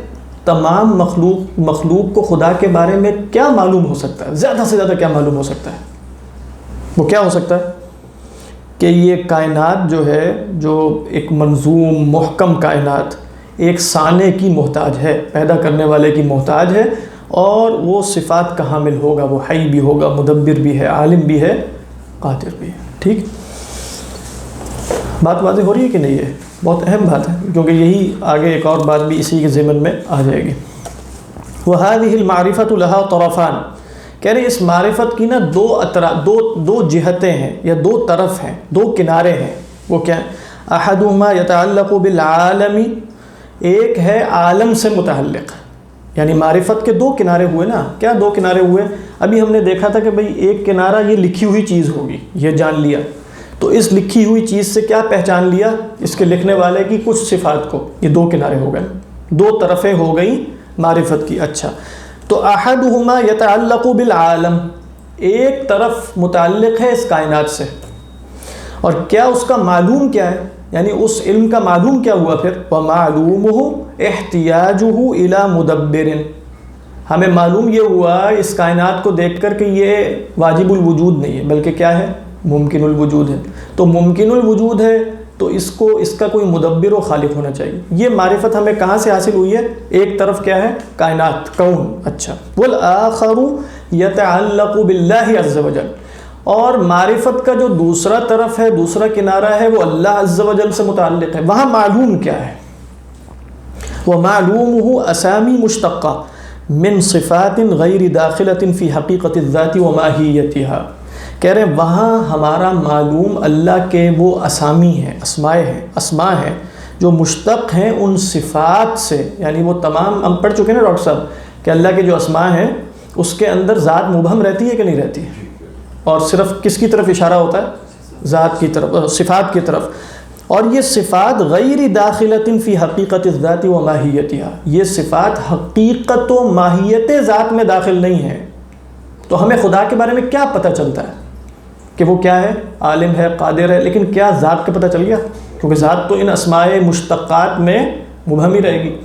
تمام مخلوق کو خدا کے بارے میں کیا معلوم ہو سکتا ہے؟ زیادہ سے زیادہ کیا معلوم ہو سکتا ہے؟ وہ کیا ہو سکتا ہے کہ یہ کائنات جو ہے، جو ایک منظوم محکم کائنات ایک صانع کی محتاج ہے، پیدا کرنے والے کی محتاج ہے، اور وہ صفات کا حامل ہوگا. وہ حی بھی ہوگا، مدبر بھی ہے، عالم بھی ہے، قادر بھی ہے. ٹھیک، بات واضح ہو رہی ہے کہ نہیں؟ ہے بہت اہم بات ہے، کیونکہ یہی آگے ایک اور بات بھی اسی کے ضمن میں آ جائے گی. وَهَذِهِ الْمَعْرِفَةُ لَهَا طَرَفَانِ. کہہ رہے اس معرفت کی نا دو جہتیں ہیں یا 2 طرف ہیں، 2 کنارے ہیں. وہ کیا ہیں؟ احدہما یتعلق بالعالم، ایک ہے عالم سے متعلق. یعنی معرفت کے 2 کنارے ہوئے نا. کیا 2 کنارے ہوئے؟ ابھی ہم نے دیکھا تھا کہ بھئی ایک کنارہ یہ لکھی ہوئی چیز ہوگی، یہ جان لیا. تو اس لکھی ہوئی چیز سے کیا پہچان لیا؟ اس کے لکھنے والے کی کچھ صفات کو. یہ 2 کنارے ہو گئے، 2 طرفیں ہو گئیں معرفت کی. اچھا، تو احدہما یتعلق بالعالم، ایک طرف متعلق ہے اس کائنات سے. اور کیا اس کا معلوم کیا ہے؟ یعنی اس علم کا معلوم کیا ہوا پھر؟ وَمَعْلُومُهُ احْتِيَاجُهُ إِلَى مُدَبِّرٍ. ہمیں معلوم یہ ہوا اس کائنات کو دیکھ کر کہ یہ واجب الوجود نہیں ہے، بلکہ کیا ہے؟ ممکن الوجود ہے. تو ممکن الوجود ہے تو اس کا کوئی مدبر و خالق ہونا چاہیے. یہ معرفت ہمیں کہاں سے حاصل ہوئی ہے؟ ایک طرف کیا ہے؟ کائنات، کون. اچھا، والآخر یتعلق باللہ عز وجل. اور معرفت کا جو دوسرا طرف ہے، دوسرا کنارہ ہے، وہ اللہ عز وجل سے متعلق ہے. وہاں معلوم کیا ہے؟ ومعلومہ اسامی مشتقہ من صفات غیر داخلۃ فی حقیقت الذات وماہیتہا. کہہ رہے ہیں وہاں ہمارا معلوم اللہ کے وہ اسامی ہیں، اسماء ہیں جو مشتق ہیں ان صفات سے. یعنی وہ تمام ہم پڑھ چکے ہیں نا ڈاکٹر صاحب کہ اللہ کے جو اسماء ہیں اس کے اندر ذات مبہم رہتی ہے کہ نہیں رہتی ہے، اور صرف کس کی طرف اشارہ ہوتا ہے؟ ذات کی طرف، صفات کی طرف. اور یہ صفات غیر داخلۃ فی حقیقت الذات و ماہیتہا، یہ صفات حقیقت و ماہیت ذات میں داخل نہیں ہیں. تو ہمیں خدا کے بارے میں کیا پتہ چلتا ہے؟ کہ وہ کیا ہے؟ عالم ہے، قادر ہے. لیکن کیا ذات کا پتہ چل گیا؟ کیونکہ ذات تو ان اسماء مشتقات میں مبہم ہی رہے گی.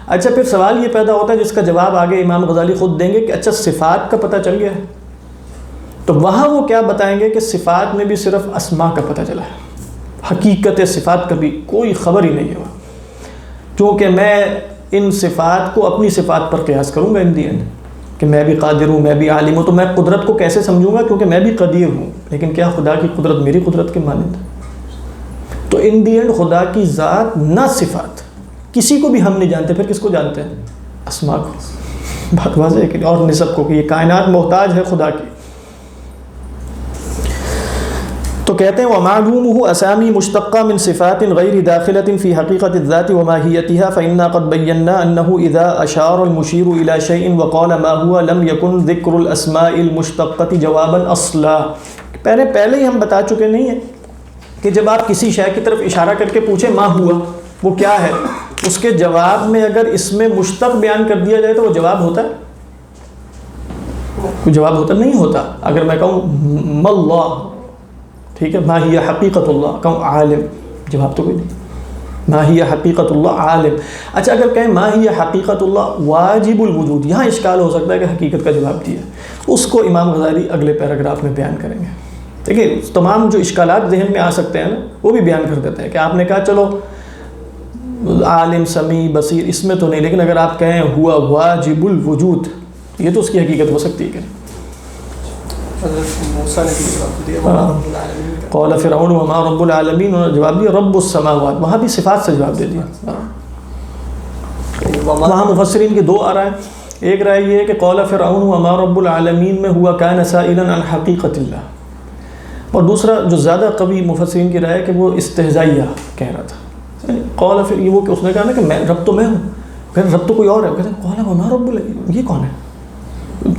اچھا، پھر سوال یہ پیدا ہوتا ہے جس کا جواب آگے امام غزالی خود دیں گے کہ اچھا صفات کا پتہ چل گیا ہے، تو وہاں وہ کیا بتائیں گے کہ صفات میں بھی صرف اسماء کا پتہ چلا ہے، حقیقت صفات کا بھی کوئی خبر ہی نہیں ہے. کیونکہ میں ان صفات کو اپنی صفات پر قیاس کروں گا ان دی اینڈ. کہ میں بھی قادر ہوں، میں بھی عالم ہوں، تو میں قدرت کو کیسے سمجھوں گا؟ کیونکہ میں بھی قدیر ہوں، لیکن کیا خدا کی قدرت میری قدرت کے مانند ہے؟ تو ان دی اینڈ خدا کی ذات نہ صفات کسی کو بھی ہم نہیں جانتے، پھر کس کو جانتے ہیں؟ اسماء کو. بات واضح ہے کہ اور نسب کو، کہ یہ کائنات محتاج ہے خدا کی. تو کہتے ہیں وَمَعْلُومُهُ أَسَامِي مُشْتَقَّةٌ مِنْ صِفَاتٍ غَيْرِ دَاخِلَةٍ فِي حَقِيقَةِ الذَّاتِ وَمَاهِيَّتِهَا فَإِنَّا قَدْ بَيَّنَّا أَنَّهُ إِذَا أَشَارَ الْمُشِيرُ إِلَى شَيْءٍ وَقَالَ مَا هُوَ لَمْ يَكُنْ ذِكْرُ الْأَسْمَاءِ الْمُشْتَقَّةِ جَوَابًا أَصْلًا. پہلے ہی ہم بتا چکے نہیں ہیں کہ جب آپ کسی شے کی طرف اشارہ کر کے پوچھیں ما ہوا وہ کیا ہے، اس کے جواب میں اگر اس میں مشتق بیان کر دیا جائے تو وہ جواب ہوتا ہے؟ کوئی جواب ہوتا نہیں ہوتا. اگر میں کہوں ما اللہ، ٹھیک ہے، ما ہی حقیقت اللہ، کہوں عالم، جواب تو کوئی نہیں. ما ہی حقیقت اللہ عالم. اچھا اگر کہیں ما ہی حقیقت اللہ واجب الوجود، یہاں اشکال ہو سکتا ہے کہ حقیقت کا جواب دیا، اس کو امام غزالی اگلے پیراگراف میں بیان کریں گے. دیکھیے تمام جو اشکالات ذہن میں آ سکتے ہیں نا وہ بھی بیان کر دیتے ہیں کہ آپ نے کہا چلو عالم سمیع بصیر اس میں تو نہیں، لیکن اگر آپ کہیں ہوا واجب الوجود یہ تو اس کی حقیقت ہو سکتی ہے کہ قال فرعون وما رب العالمین، انہوں نے جواب دیا رب السماوات، وہاں بھی صفات سے جواب دے دیا. وہاں مفسرین کی دو آرائیں، ایک رائے یہ ہے کہ قال فرعون وما رب العالمین میں ہوا کان سائلا عن حقیقت اللہ، اور دوسرا جو زیادہ قوی مفسرین کی رائے ہے کہ وہ استہزائیہ کہہ رہا تھا. قال پھر یہ وہ کہ اس نے کہا نا کہ میں رب تو میں ہوں، پھر رب تو کوئی اور ہے، کہتے ہیں قال وما رب العالمین، یہ کون ہے؟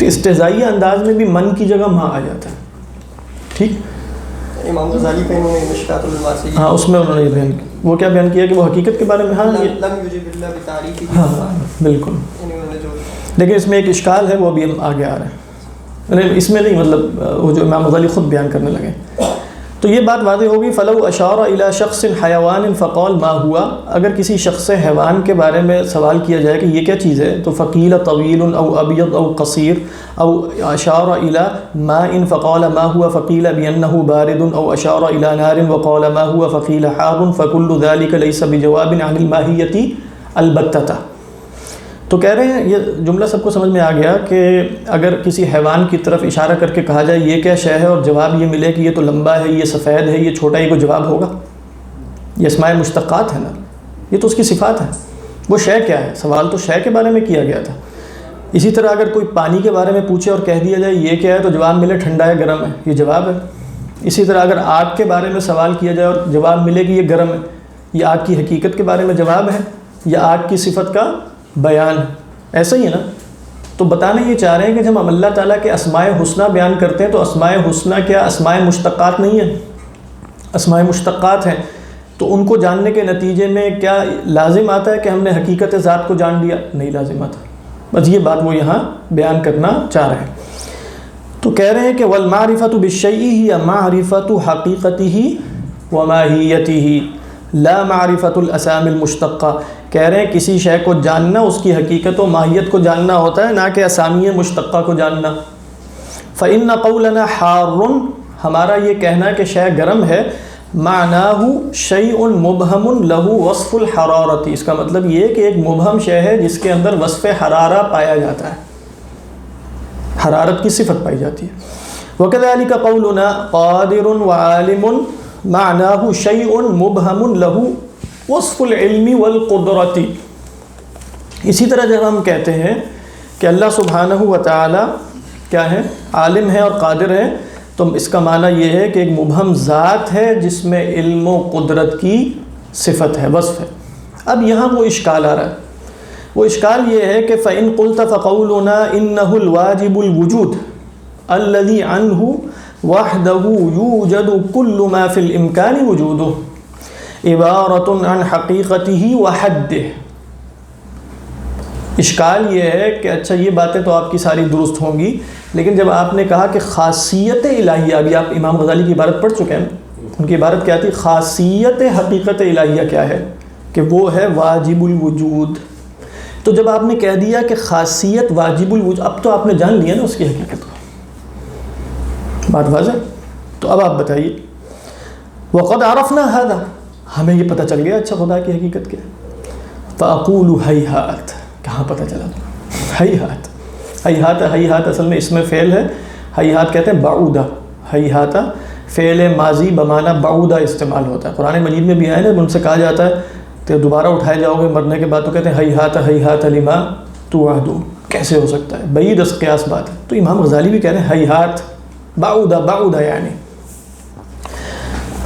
استہزائیہ انداز میں بھی من کی جگہ ماں آ جاتا ہے. ٹھیک، امام غزالی کا انہوں نے مشکات الواسع، ہاں اس میں انہوں نے یہ بیان کیا، وہ کیا بیان کیا کہ وہ حقیقت کے بارے میں، ہاں لم یجب اللہ بتعریفہ، ہاں بالکل. لیکن اس میں ایک اشکال ہے وہ بھی ہم آگے آ رہے ہیں، اس میں نہیں، مطلب وہ جو امام غزالی خود بیان کرنے لگے. تو یہ بات واضح ہوگی فلو اشار الی شخص حیوان فقال ما ہوا، اگر کسی شخص حیوان کے بارے میں سوال کیا جائے کہ یہ کیا چیز ہے تو فقیل طویل او ابیض او قصیر، او اشار الی ماء فقال ما هو فقیل بانه بارد، او اشار الی نار وقال ما هو فقیل حار، فكل ذلك ليس بجواب عن الماهیۃ البتۃ. تو کہہ رہے ہیں یہ جملہ سب کو سمجھ میں آ گیا کہ اگر کسی حیوان کی طرف اشارہ کر کے کہا جائے یہ کیا شے ہے اور جواب یہ ملے کہ یہ تو لمبا ہے، یہ سفید ہے، یہ چھوٹا، یہ کوئی جواب ہوگا؟ یہ اسماء مشتقات ہے نا، یہ تو اس کی صفات ہے. وہ شے کیا ہے؟ سوال تو شے کے بارے میں کیا گیا تھا. اسی طرح اگر کوئی پانی کے بارے میں پوچھے اور کہہ دیا جائے یہ کیا ہے تو جواب ملے ٹھنڈا ہے، گرم ہے، یہ جواب ہے. اسی طرح اگر آگ کے بارے میں سوال کیا جائے اور جواب ملے کہ یہ گرم ہے، یہ آگ کی حقیقت کے بارے میں جواب ہے یا آگ کی صفت کا بیان. ایسا ہی ہے نا. تو بتانا یہ چاہ رہے ہیں کہ جب ہم اللہ تعالیٰ کے اسماء حسنہ بیان کرتے ہیں تو اسماء حسنہ کیا اسماء مشتقات نہیں ہیں؟ اسماء مشتقات ہیں. تو ان کو جاننے کے نتیجے میں کیا لازم آتا ہے کہ ہم نے حقیقت ذات کو جان لیا؟ نہیں لازم آتا. بس یہ بات وہ یہاں بیان کرنا چاہ رہے ہیں. تو کہہ رہے ہیں کہ والمعرفۃ بالشیء ہی معرفۃ حقیقتہ وماہیتہ لا معرفۃ الاسامی المشتقہ. کہہ رہے ہیں کسی شے کو جاننا اس کی حقیقت و ماہیت کو جاننا ہوتا ہے، نہ کہ اسامی مشتقہ کو جاننا. فإن قولنا حار، ہمارا یہ کہنا کہ شے گرم ہے، معناہ شیء مبہم لہ وصف الحرارۃ، اس کا مطلب یہ کہ ایک مبہم شے ہے جس کے اندر وصف حرارہ پایا جاتا ہے، حرارت کی صفت پائی جاتی ہے. وکذالک قولنا قادر وعالم معناہ شیء مبہم لہ وصف العلم والقدرت. اسی طرح جب ہم کہتے ہیں کہ اللہ سبحانہ و تعالی کیا ہے؟ عالم ہے اور قادر ہے، تو اس کا معنی یہ ہے کہ ایک مبہم ذات ہے جس میں علم و قدرت کی صفت ہے، وصف ہے. اب یہاں وہ اشکال آ رہا ہے. وہ اشکال یہ ہے کہ فَإِن قُلْتَ فَقَوْلُنَا إِنَّهُ الْوَاجِبُ الْوُجُودُ الَّذِي عَنْهُ وَحْدَهُ يُوجَدُ كُلُّ مَا فِي الْإِمْكَانِ وُجُودُهُ عبارۃ عن حقیقتہ وحدہ. اشکال یہ ہے کہ اچھا یہ باتیں تو آپ کی ساری درست ہوں گی، لیکن جب آپ نے کہا کہ خاصیت الہیہ، ابھی آپ امام غزالی کی عبارت پڑھ چکے ہیں، ان کی عبارت کیا تھی؟ خاصیت حقیقت الہیہ کیا ہے؟ کہ وہ ہے واجب الوجود. تو جب آپ نے کہہ دیا کہ خاصیت واجب الوجود، اب تو آپ نے جان لیا نا اس کی حقیقت کو. بات واضح؟ تو اب آپ بتائیے وقد عرفنا هذا، ہمیں یہ پتہ چل گیا اچھا خدا کی حقیقت کیا ہے. فاقول ہیہات، کہاں پتہ چلا؟ ہیہات، ہیہات ہیہات اصل میں اس میں فعل ہے، ہیہات کہتے ہیں بعودہ، ہیہات فعل ماضی بمعنی بعودہ استعمال ہوتا ہے، قرآن مجید میں بھی آیا نا، ان سے کہا جاتا ہے کہ دوبارہ اٹھائے جاؤ گے مرنے کے بعد، تو کہتے ہیں ہیہات ہیہات لما توعدون، کیسے ہو سکتا ہے، بعید از قیاس بات ہے۔ تو امام غزالی بھی کہہ رہے ہیں ہیہات بعودہ بعودہ یعنی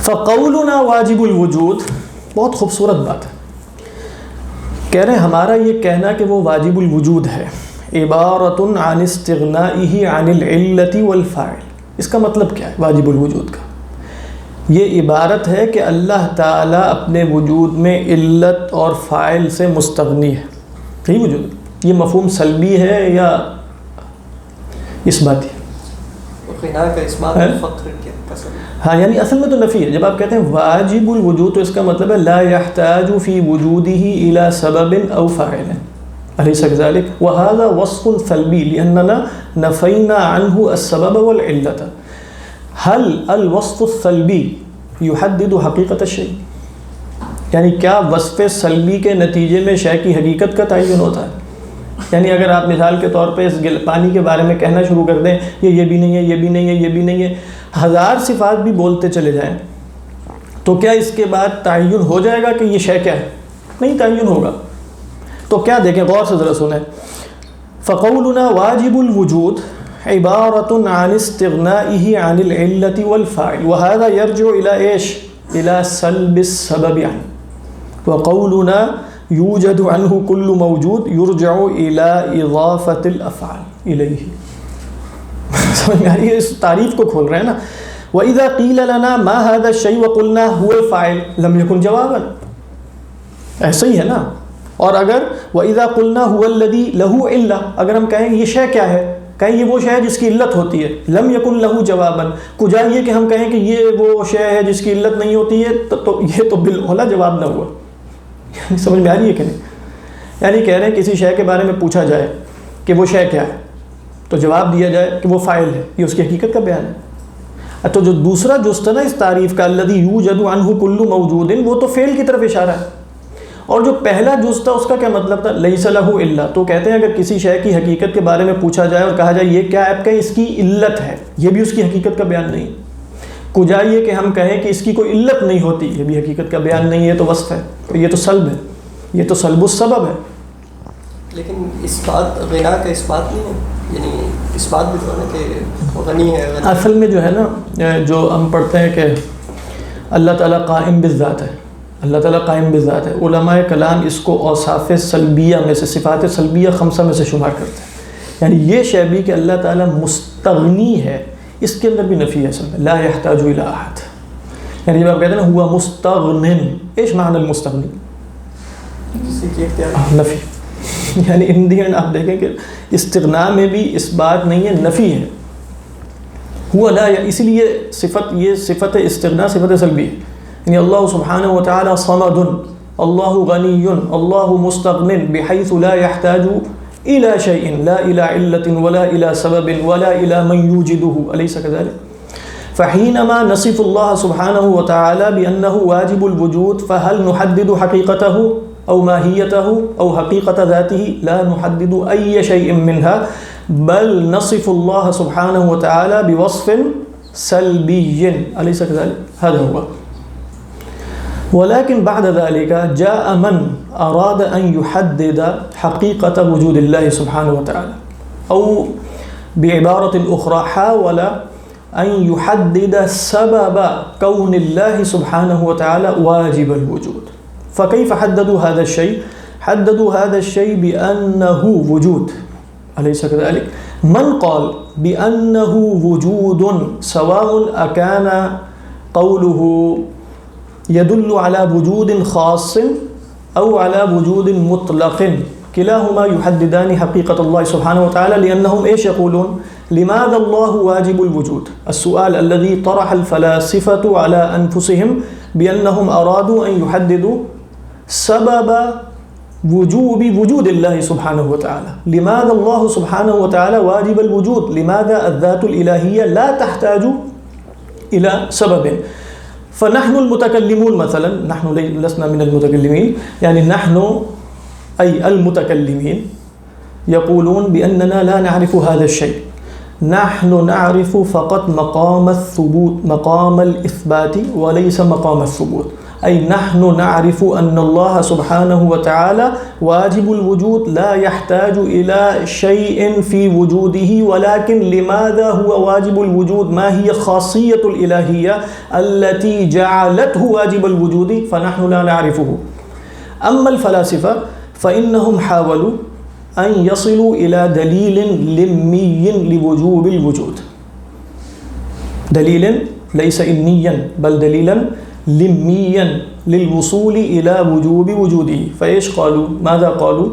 فقولنا واجب الوجود، بہت خوبصورت بات ہے، کہہ رہے ہیں ہمارا یہ کہنا کہ وہ واجب الوجود ہے، عبارت عن استغنائه عن العلت والفاعل، اس کا مطلب کیا ہے واجب الوجود کا؟ یہ عبارت ہے کہ اللہ تعالیٰ اپنے وجود میں علت اور فاعل سے مستغنی ہے، یہی وجود، یہ مفہوم سلبی ہے یا اس بات ہے؟ غنا کا اس بات فقر کے قسم، ہاں یعنی اصل میں تو نفی ہے، جب آپ کہتے ہیں واجب الوجود تو اس کا مطلب ہے لا يحتاج في وجوده الى سبب او فاعل، أليس كذلك؟ وهذا وصف سلبي لأننا نفينا عنه السبب والعلة. هل الوصف السلبي يحدد حقیقت الشيء؟ یعنی کیا وصف سلبی کے نتیجے میں شے کی حقیقت کا تعین ہوتا ہے؟ یعنی اگر آپ مثال کے طور پہ اس پانی کے بارے میں کہنا شروع کر دیں یہ بھی نہیں ہے، یہ بھی نہیں ہے، یہ بھی نہیں ہے، ہزار صفات بھی بولتے چلے جائیں، تو کیا اس کے بعد تعین ہو جائے گا کہ یہ شے کیا ہے؟ نہیں تعین ہوگا۔ تو کیا دیکھیں، غور سے ذرا سنیں، فقولنا واجب الوجود عبارت عن استغنائه عن العلت والفاعل وهذا يرجع الى ايش؟ الى سلب السبب عنه، وقولنا يوجد عنه كل موجود يرجع الى اضافة الافعال اليه۔ سمجھ میں آ رہی ہے؟ اس تعریف کو کھول رہے ہیں نا، وَإِذَا قِيلَ لَنَا مَا هَذَا الشَّيْء وَقُلْنَا هُوَ الْفَاعِلُ لَمْ يَكُنْ جَوَابًا، ایسا ہی ہے نا۔ اور اگر وَإِذَا قُلْنَا هُوَ الَّذِي لَهُ عِلَّةٌ، اگر ہم کہیں یہ شے کیا ہے، کہیں یہ وہ شے ہے جس کی علت ہوتی ہے، لم یکن لہو جواباً، کجا یہ کہ ہم کہیں کہ یہ وہ شے ہے جس کی علت نہیں ہوتی ہے، تو یہ تو بالعلا جواب نہ ہوا۔ سمجھ میں آ رہی ہے کہ نہیں؟ یعنی کہہ رہے ہیں کسی شے کے بارے میں پوچھا جائے کہ وہ شے کیا ہے، تو جواب دیا جائے کہ وہ فاعل ہے، یہ اس کی حقیقت کا بیان ہے۔ تو جو دوسرا جز تھا نا اس تعریف کا الذی یوجد عنہ کل موجود، وہ تو فعل کی طرف اشارہ ہے، اور جو پہلا جز تھا اس کا کیا مطلب تھا؟ لیس لہ الا، تو کہتے ہیں اگر کسی شے کی حقیقت کے بارے میں پوچھا جائے اور کہا جائے یہ کیا ہے، آپ کہیں اس کی علت ہے، یہ بھی اس کی حقیقت کا بیان نہیں۔ کجا یہ کہ ہم کہیں کہ اس کی کوئی علت نہیں ہوتی، یہ بھی حقیقت کا بیان نہیں ہے، تو وصف ہے، یہ تو سلب ہے، یہ تو سلب السبب ہے۔ لیکن اس بات غنا کا اس بات نہیں ہے، یعنی اس بات بھی تو ہے نا کہ غنی ہے، غنی۔ اصل میں جو ہے نا، جو ہم پڑھتے ہیں کہ اللہ تعالیٰ قائم بالذات ہے، اللہ تعالیٰ قائم بالذات ہے، علماء کلام اس کو اوصاف سلبیہ میں سے، صفات سلبیہ خمسہ میں سے شمار کرتے ہیں، یعنی یہ شے بھی کہ اللہ تعالیٰ مستغنی ہے، اس کے اندر بھی نفی ہے اصل میں، لا يحتاج الى احد، یعنی جب آپ کہتے ہیں نا ہوا مستغنن، ایش معنی المستغنی؟ کسی کی اختیار نفی، یعنی ان دی اینڈ آپ دیکھیں کہ استغنا میں بھی اس بات نہیں ہے، نفی ہے، ہوا لا، اسی لیے صفت، یہ صفت استغنا صفت سلبی ہے، یعنی اللہ سبحانہ وتعالی صمد، اللہ غنی، اللہ مستغن بحیث لا يحتاج الى شیء، لا الى علت ولا الى سبب ولا الى من یوجده، الیس كذلك؟ فحینما نصف اللہ سبحانہ وتعالی بانه واجب الوجود فهل نحدد حقیقته او ماہیته او حقیقت ذاته؟ لا نحدد ای شیء منها بل نصف اللہ سبحانہ وتعالی بوصف سلبی، الیس كذلك؟ هذا هو۔ ولكن بعد ذلك جاء من أراد أن يحدد حقيقة وجود الله سبحانه وتعالى، أو بعبارة أخرى حاول أن يحدد سبب كون الله سبحانه وتعالى واجب الوجود، فكيف حددوا هذا الشيء؟ حددوا هذا الشيء بأنه وجود، أليس كذلك؟ من قال بأنه وجود سواء أكان قوله يدل على وجود خاص أو على وجود مطلق، كلاهما يحددان حقيقة الله سبحانه وتعالى، لأنهم إيش يقولون؟ لماذا الله واجب الوجود؟ السؤال الذي طرح الفلاسفة على أنفسهم بأنهم أرادوا أن يحددوا سبب وجوب وجود الله سبحانه وتعالى، لماذا الله سبحانه وتعالى واجب الوجود؟ لماذا الذات الإلهية لا تحتاج إلى سبب؟ فنحن المتكلمون مثلا، نحن لسنا من المتكلمين، يعني نحن أي المتكلمين يقولون بأننا لا نعرف هذا الشيء، نحن نعرف فقط مقام الثبوت، مقام الإثبات وليس مقام الثبوت، أي نحن نعرف أن الله سبحانه وتعالى واجب الوجود لا يحتاج إلى شيء في وجوده، ولكن لماذا هو واجب الوجود؟ ما هي خاصية الإلهية التي جعلته واجب الوجود؟ فنحن لا نعرفه. أما الفلاسفة فإنهم حاولوا أن يصلوا إلى دليل لمي لوجوب الوجود، دليل ليس إنيا بل دليلا لميا للوصول إلى وجوب وجوده. فإيش قالوا؟ ماذا قالوا؟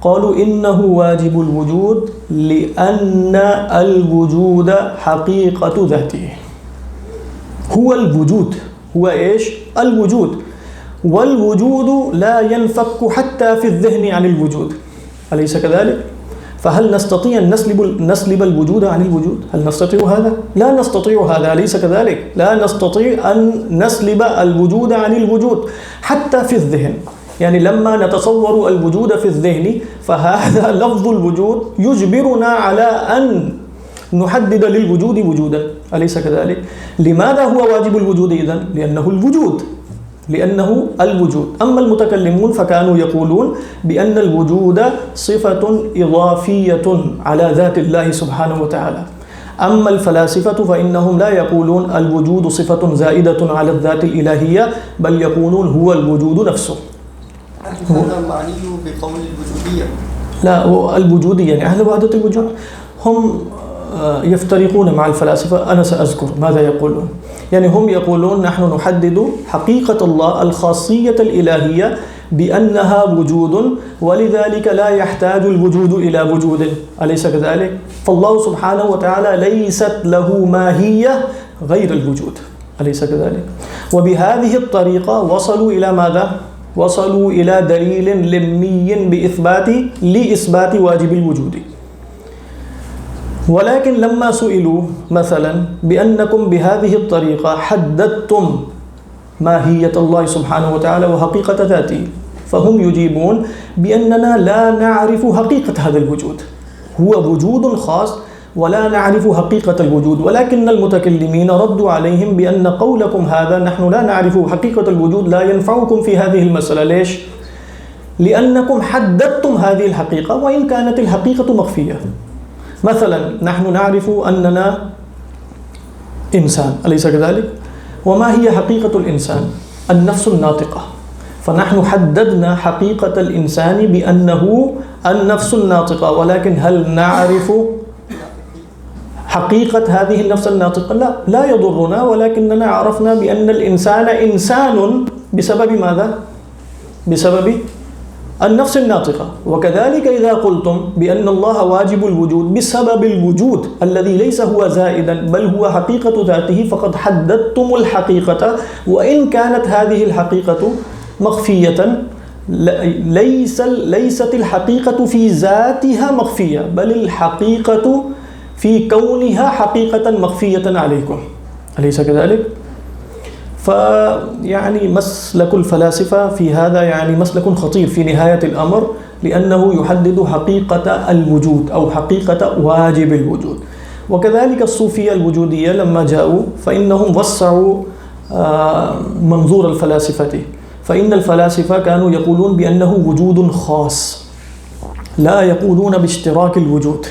قالوا إنه واجب الوجود لأن الوجود حقيقة ذاته. هو الوجود، هو إيش؟ الوجود، والوجود لا ينفك حتى في الذهن عن الوجود، أليس كذلك؟ فهل نستطيع أن نسلب الوجود عن الوجود؟ هل نستطيع هذا؟ لا نستطيع هذا، أليس كذلك؟ لا نستطيع أن نسلب الوجود عن الوجود حتى في الذهن. يعني لما نتصور الوجود في الذهن فهذا لفظ الوجود يجبرنا على أن نحدد للوجود وجودا، أليس كذلك؟ لماذا هو واجب الوجود إذن؟ لأنه الوجود، لأنه الوجود. أما المتكلمون فكانوا يقولون بأن الوجود صفة إضافية على ذات الله سبحانه وتعالى. أما الفلاسفة فإنهم لا يقولون الوجود صفة زائدة على الذات الإلهية، بل يقولون هو الوجود نفسه. هذا معني بقول الوجودية؟ لا، هو الوجودية يعني أهل وحدة الوجود هم يفترقون مع الفلاسفة. أنا سأذكر ماذا يقولون. يعني هم يقولون نحن نحدد حقيقة الله الخاصية الإلهية بأنها وجود، ولذلك لا يحتاج الوجود إلى وجود، أليس كذلك؟ فالله سبحانه وتعالى ليست له ماهية غير الوجود، أليس كذلك؟ وبهذه الطريقة وصلوا إلى ماذا؟ وصلوا إلى دليل لمي لإثبات واجب الوجود. ولكن لما سئلوا مثلا بأنكم بهذه الطريقة حددتم ماهية الله سبحانه وتعالى وحقيقة ذاته، فهم يجيبون بأننا لا نعرف حقيقة هذا الوجود، هو وجود خاص ولا نعرف حقيقة الوجود. ولكن المتكلمين ردوا عليهم بأن قولكم هذا نحن لا نعرف حقيقة الوجود لا ينفعكم في هذه المسألة. ليش؟ لأنكم حددتم هذه الحقيقة وإن كانت الحقيقة مخفية. مثلا نحن نعرف أننا إنسان، أليس كذلك؟ وما هي حقيقة الإنسان؟ النفس الناطقة. فنحن حددنا حقيقة الإنسان بأنه النفس الناطقة، ولكن هل نعرف حقيقة هذه النفس الناطقة؟ لا يضرنا، ولكننا عرفنا بأن الإنسان إنسان بسبب ماذا؟ بسبب النفس الناطقة. وكذلك إذا قلتم بأن الله واجب الوجود بسبب الوجود الذي ليس هو زائدا بل هو حقيقة ذاته، فقد حددتم الحقيقة وإن كانت هذه الحقيقة مخفية. ليست الحقيقة في ذاتها مخفية، بل الحقيقة في كونها حقيقة مخفية عليكم، أليس كذلك؟ فيعني مسلك الفلاسفة في هذا يعني مسلك خطير في نهاية الأمر، لأنه يحدد حقيقة الوجود أو حقيقة واجب الوجود. وكذلك الصوفية الوجودية لما جاءوا فإنهم وسعوا منظور الفلاسفة، فإن الفلاسفة كانوا يقولون بأنه وجود خاص، لا يقولون باشتراك الوجود،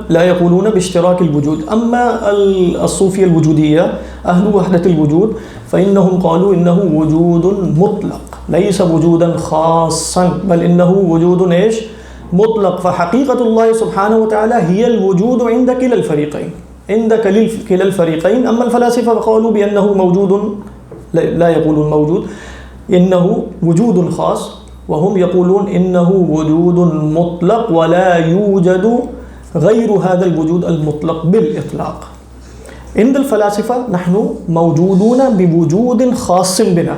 لا يقولون باشتراك الوجود. أما الصوفية الوجودية أهل وحدة الوجود فإنهم قالوا إنه وجود مطلق، ليس وجودا خاصا، بل إنه وجود إيش؟ مطلق. فحقيقة الله سبحانه وتعالى هي الوجود عند كلا الفريقين، عند كلا الفريقين. أما الفلاسفة قالوا بأنه موجود، لا يقولون موجود، إنه وجود خاص، وهم يقولون إنه وجود مطلق ولا يوجد غير هذا الوجود المطلق بالإطلاق. عند الفلاسفة نحن موجودون بوجود خاص بنا،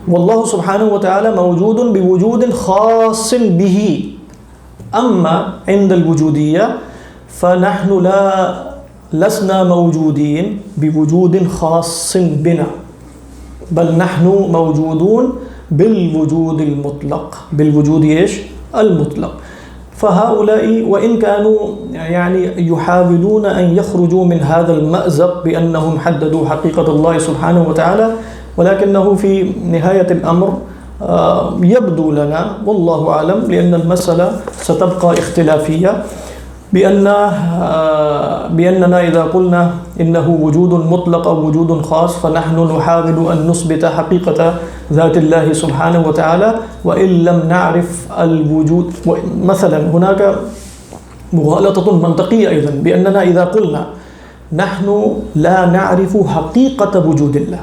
والله سبحانه وتعالى موجود بوجود خاص به. أما عند الوجودية فنحن لسنا موجودين بوجود خاص بنا، بل نحن موجودون بالوجود المطلق، بالوجود إيش؟ المطلق. فهؤلاء وإن كانوا يعني يحاولون أن يخرجوا من هذا المأزق بأنهم حددوا حقيقة الله سبحانه وتعالى، ولكنه في نهاية الأمر يبدو لنا والله أعلم، لأن المسألة ستبقى اختلافية، بأننا إذا قلنا إنه وجود مطلق أو وجود خاص فنحن نحاول أن نثبت حقيقة ذات الله سبحانه وتعالى وإن لم نعرف الوجود. مثلا هناك مغالطة منطقية أيضا، بأننا إذا قلنا نحن لا نعرف حقيقة وجود الله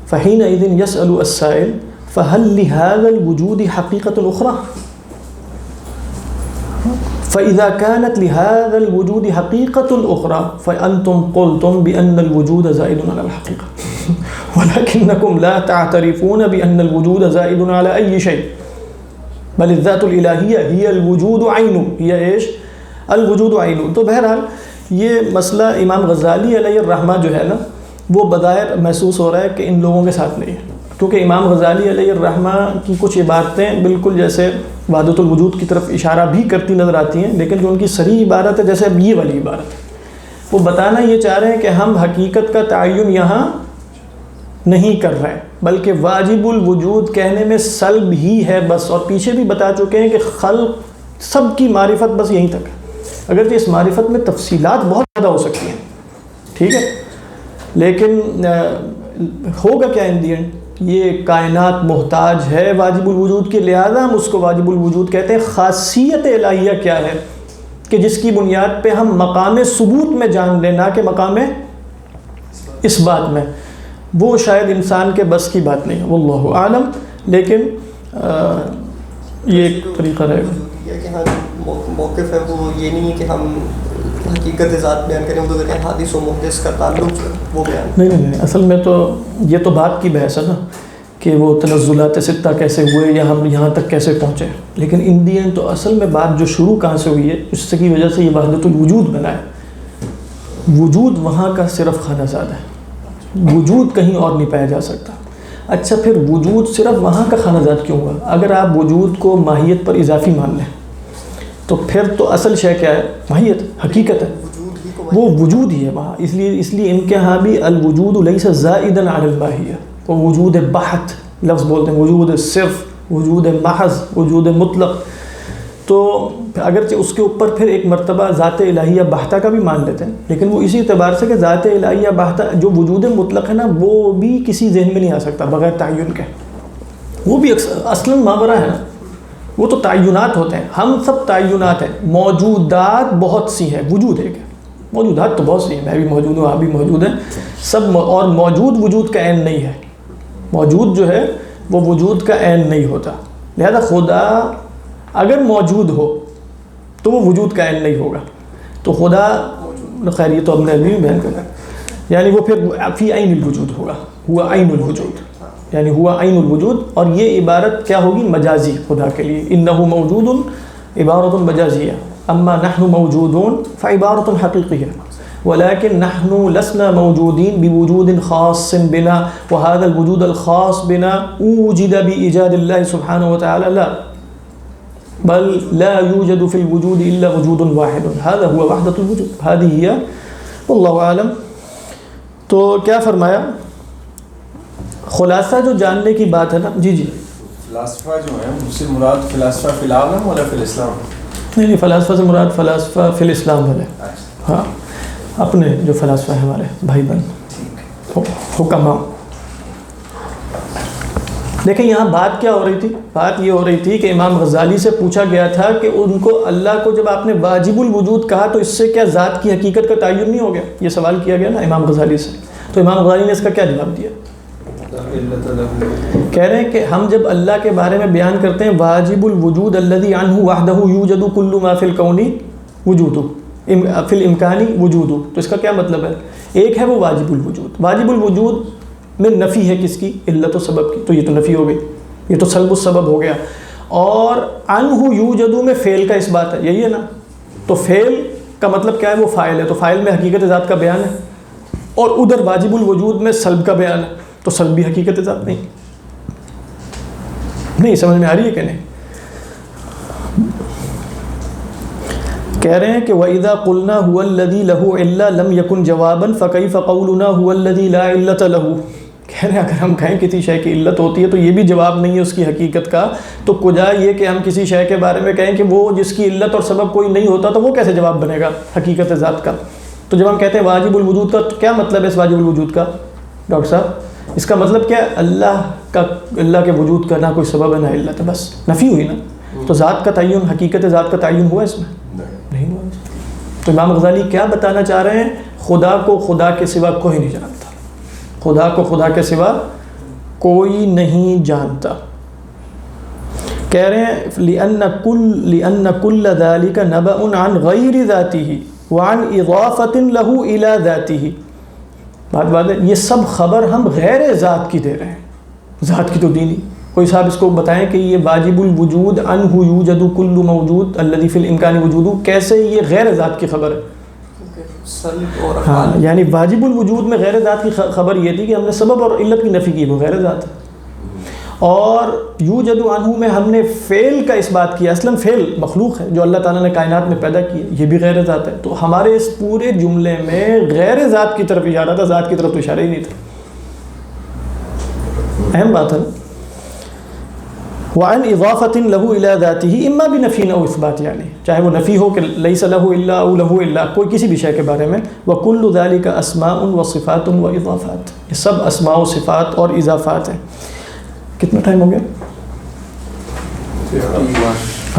فحينئذ يسأل السائل فهل لهذا الوجود حقيقة أخرى؟ فإذا كانت لهذا الوجود حقيقة أخرى فأنتم قلتم بأن الوجود زائد على الحقيقة ولكنكم لا تعترفون بأن الوجود زائد على أي شيء، بل الذات الإلهية هي الوجود عينه، هي إيش؟ الوجود عينه. تو بہرحال یہ مسئلہ امام غزالی علیہ الرحمہ جو ہے نا وہ بظاہر محسوس ہو رہا ہے کہ ان لوگوں کے ساتھ نہیں ہے، کیونکہ امام غزالی علیہ الرحمہ کی کچھ عبارتیں بالکل جیسے وحدت الوجود کی طرف اشارہ بھی کرتی نظر آتی ہیں، لیکن جو ان کی صریح عبارت ہے جیسے اب یہ والی عبارت ہے، وہ بتانا یہ چاہ رہے ہیں کہ ہم حقیقت کا تعین یہاں نہیں کر رہے ہیں، بلکہ واجب الوجود کہنے میں سلب ہی ہے بس، اور پیچھے بھی بتا چکے ہیں کہ خلق سب کی معرفت بس یہیں تک ہے، اگرچہ اس معرفت میں تفصیلات بہت زیادہ ہو سکتی ہیں، ٹھیک ہے، لیکن ہوگا کیا ان دی اینڈ؟ یہ کائنات محتاج ہے واجب الوجود کے، لہذا ہم اس کو واجب الوجود کہتے ہیں۔ خاصیت الہیہ کیا ہے کہ جس کی بنیاد پہ ہم مقام ثبوت میں جان لیں، نہ کہ مقام اس بات میں، وہ شاید انسان کے بس کی بات نہیں ہے، واللہ اعلم، لیکن یہ ایک طریقہ رہے گا کہ ہم موقف ہے وہ یہ نہیں ہے کہ ہم حقیقت ذات بیان کریں، وہ تو کہتے ہیں حادث و محدث کا تعلق وہ بیان نہیں، اصل میں تو یہ تو بات کی بحث ہے نا کہ وہ تنزلات ستہ کیسے ہوئے یا ہم یہاں تک کیسے پہنچے، لیکن ان دی اینڈ تو اصل میں بات جو شروع کہاں سے ہوئی ہے اس کی وجہ سے یہ وحدت الوجود بنا ہے۔ وجود وہاں کا صرف خانہ زاد ہے، وجود کہیں اور نہیں پایا جا سکتا۔ اچھا پھر وجود صرف وہاں کا خانہ زاد کیوں ہوا؟ اگر آپ وجود کو ماہیت پر اضافی مان لیں تو پھر تو اصل شے کیا ہے؟ ماہیت، حقیقت ہے، وہ وجود ہی ہے وہاں، اس لیے ان کے ہاں بھی الوجود لیس زائدا علی الماہیہ، وہ وجود بحت لفظ بولتے ہیں، وجود صرف، وجود محض، وجود مطلق۔ تو اگرچہ اس کے اوپر پھر ایک مرتبہ ذات الہیہ بحتہ کا بھی مان لیتے ہیں، لیکن وہ اسی اعتبار سے کہ ذات الہیہ بحتہ جو وجود مطلق ہے نا وہ بھی کسی ذہن میں نہیں آ سکتا بغیر تعین کے، وہ بھی اصلاً ماورا ہے نا، وہ تو تعینات ہوتے ہیں، ہم سب تعینات ہیں، موجودات بہت سی ہیں، وجود ایک ہے، موجودات تو بہت سی ہیں، میں بھی موجود ہوں، آپ بھی موجود ہیں سب، اور موجود وجود کا عین نہیں ہے، موجود جو ہے وہ وجود کا عین نہیں ہوتا، لہذا خدا اگر موجود ہو تو وہ وجود کا عین نہیں ہوگا، تو خدا خیر یہ تو ہم نے ابھی بیان کرا، یعنی وہ پھر فی عین الوجود ہوگا، ہوا عین الوجود، یعنی ہوا عین الوجود، اور یہ عبارت کیا ہوگی؟ مجازی خدا کے لیے، انہ موجود عبارت مجازیہ، اما نحن موجودون فعبارت حقیقیہ، ولكن نحن لسنا موجودين بوجود خاص بنا، وهذا الوجود الخاص بنا وجد بإيجاد الله سبحانه وتعالى، لا بل لا يوجد في الوجود إلا وجود واحد، هذا هو وحدة الوجود، هذه هي والله أعلم۔ تو کیا فرمایا؟ خلاصہ جو جاننے کی بات ہے نا، جی فلاسفہ جو ہیں اس سے مراد فلاسفہ فی العالم ولا فی الاسلام؟ نہیں، فلاسفہ سے مراد فلاسفہ فی الاسلام ہے، ہاں اپنے جو فلاسفہ ہیں ہمارے بھائی بہن حکماء۔ دیکھیں یہاں بات کیا ہو رہی تھی؟ بات یہ ہو رہی تھی کہ امام غزالی سے پوچھا گیا تھا کہ ان کو اللہ کو جب آپ نے واجب الوجود کہا تو اس سے کیا ذات کی حقیقت کا تعین نہیں ہو گیا؟ یہ سوال کیا گیا نا امام غزالی سے، تو امام غزالی نے اس کا کیا جواب دیا؟ کہہ رہے ہیں کہ ہم جب اللہ کے بارے میں بیان کرتے ہیں واجب الوجود الذی عنہ وحدہ یوجد کل ما فی الکون وجودہ فی الامکانی وجودہ، تو اس کا کیا مطلب ہے؟ ایک ہے وہ واجب الوجود، واجب الوجود میں نفی ہے کس کی؟ علت و سبب کی، تو یہ تو نفی ہو گئی، یہ تو سلب السبب ہو گیا، اور عنہ یوجد میں فعل کا اس بات ہے، یہی ہے نا، تو فعل کا مطلب کیا ہے؟ وہ فاعل ہے، تو فاعل میں حقیقت ذات کا بیان ہے، اور ادھر واجب الوجود میں سلب کا بیان ہے، تو سلب بھی حقیقت ذات نہیں سمجھ میں آ رہی ہے کہ نہیں؟ کہہ رہے ہیں کہ وَإِذَا قُلْنَا هُوَ الَّذِي لَهُ إِلَّا لَمْ يَكُنْ جَوَابًا فَكَيْفَ قَوْلُنَا هُوَ الَّذِي لَا عِلَّةَ لَهُ. کہہ رہے ہیں اگر ہم کہیں کسی شے کی علت ہوتی ہے تو یہ بھی جواب نہیں ہے اس کی حقیقت کا، تو کجا یہ کہ ہم کسی شے کے بارے میں کہیں کہ وہ جس کی علت اور سبب کوئی نہیں ہوتا تو وہ کیسے جواب بنے گا حقیقت ذات کا. تو جب ہم کہتے ہیں واجب الوجود کا، تو کیا مطلب ہے اس واجب الوجود کا ڈاکٹر صاحب؟ اس کا مطلب کیا ہے؟ اللہ کے وجود کا نہ کوئی سبب ہے نہ علت ہے، بس نفی ہوئی نا. تو ذات کا تعین، حقیقت ذات کا تعین ہوا اس میں؟ نہیں ہوا. تو امام غزالی کیا بتانا چاہ رہے ہیں؟ خدا کو خدا کے سوا کوئی نہیں جانتا، خدا کو خدا کے سوا کوئی نہیں جانتا. کہہ رہے ہیں لِأَنَّ كُلَّ ذَلِكَ نَبَأٌ عَنْ غَيْرِ ذَاتِهِ وَعَنْ إِضَافَةٍ لَهُ إِلَى ذَاتِهِ. بات ہے، یہ سب خبر ہم غیر ذات کی دے رہے ہیں، ذات کی تو دی نہیں. کوئی صاحب اس کو بتائیں کہ یہ واجب الوجود عنہ یوجد کل موجود الذی فی الامکان وجودہ، کیسے یہ غیر ذات کی خبر ہے؟ ہاں، یعنی واجب الوجود میں غیر ذات کی خبر یہ تھی کہ ہم نے سبب اور علت کی نفی کی، وہ غیر ذات ہے. اور یوجد عنہ میں ہم نے فعل کا اس بات کیا، اصلاً فعل مخلوق ہے جو اللہ تعالیٰ نے کائنات میں پیدا کی، یہ بھی غیر ذات ہے. تو ہمارے اس پورے جملے میں غیر ذات کی طرف اشارہ تھا، ذات کی طرف تو اشارہ ہی نہیں تھا. اہم بات ہے. وعن اضافۃ له الى ذاته اما بنفی او اثبات، یعنی چاہے وہ نفی ہو کہ لیس له الا او له الا، کوئی کسی بھی شے کے بارے میں. وکل ذلک اسماء وصفات واضافات، یہ سب اسماء و صفات اور اضافات ہیں. کتنا ٹائم ہو گیا؟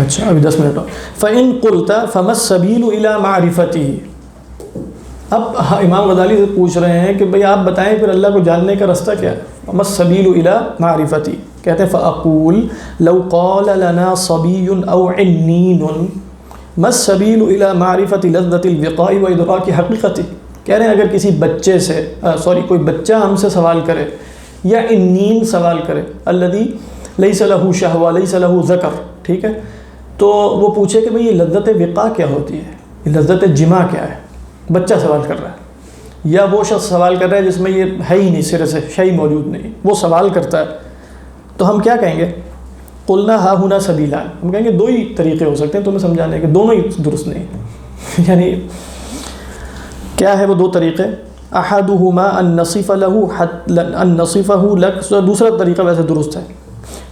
اچھا ابھی 10 منٹ. فإن قلت فما السبيل الى معرفته. اب امام غزالی سے پوچھ رہے ہیں کہ بھئی آپ بتائیں پھر اللہ کو جاننے کا رستہ کیا ہے؟ فما السبيل الى معرفته. کہتے ہیں فأقول لو قال لنا صبي أو عنين ما السبيل إلى معرفة لذة الوقاء وإدراك حقيقته. کہہ رہے ہیں اگر کسی بچے سے کوئی بچہ ہم سے سوال کرے یا عنین سوال کرے، الذي ليس له شهوة ليس له ذکر، ٹھیک ہے، تو وہ پوچھے کہ بھئی یہ لذت وقاء کیا ہوتی ہے، یہ لذت جماع کیا ہے. بچہ سوال کر رہا ہے یا وہ شخص سوال کر رہا ہے جس میں یہ ہے ہی نہیں، سرے سے شیء موجود نہیں، وہ سوال کرتا ہے، تو ہم کیا کہیں گے؟ قلنا ہا ہونا سبیلان، ہم کہیں گے دو ہی طریقے ہو سکتے ہیں تمہیں سمجھانے کے، دونوں ہی درست نہیں. یعنی کیا ہے وہ دو طریقے؟ احدہما ان نصف له لک، دوسرا طریقہ ویسے درست ہے،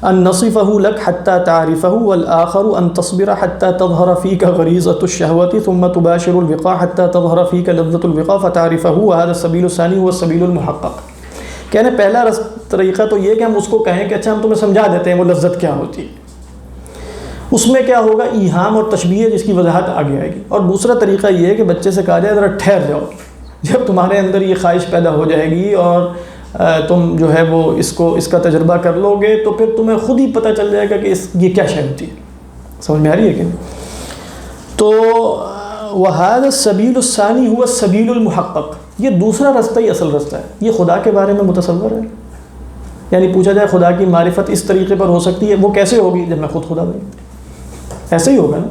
ان نصفه لك حتى تعرفه، والآخر ان تصبر حتى تظهر فيك غريزة الشهوة ثم تباشر الوقاء حتى تظهر فيك لذة الوقاء فتعرفه، وهذا السبيل الثاني هو السبيل المحقق. کہنے پہلا طریقہ تو یہ کہ ہم اس کو کہیں کہ اچھا ہم تمہیں سمجھا دیتے ہیں وہ لذت کیا ہوتی ہے. اس میں کیا ہوگا؟ ایہام اور تشبیہ جس کی وضاحت آگے آئے گی. اور دوسرا طریقہ یہ ہے کہ بچے سے کہا جائے ذرا ٹھہر جاؤ، جب تمہارے اندر یہ خواہش پیدا ہو جائے گی اور تم جو ہے وہ اس کا تجربہ کر لو گے تو پھر تمہیں خود ہی پتہ چل جائے گا کہ یہ کیا شے ہوتی ہے. سمجھ میں آ رہی ہے کہ نہیں؟ تو وَهَذَا السَّبِيلُ الثَّانِي هُوَ السَّبِيلُ الْمُحَقَّقُ، یہ دوسرا رستہ ہی اصل رستہ ہے. یہ خدا کے بارے میں متصور ہے، یعنی پوچھا جائے خدا کی معرفت اس طریقے پر ہو سکتی ہے، وہ کیسے ہوگی؟ جب میں خود خدا بنوں، ایسے ہی ہوگا نا.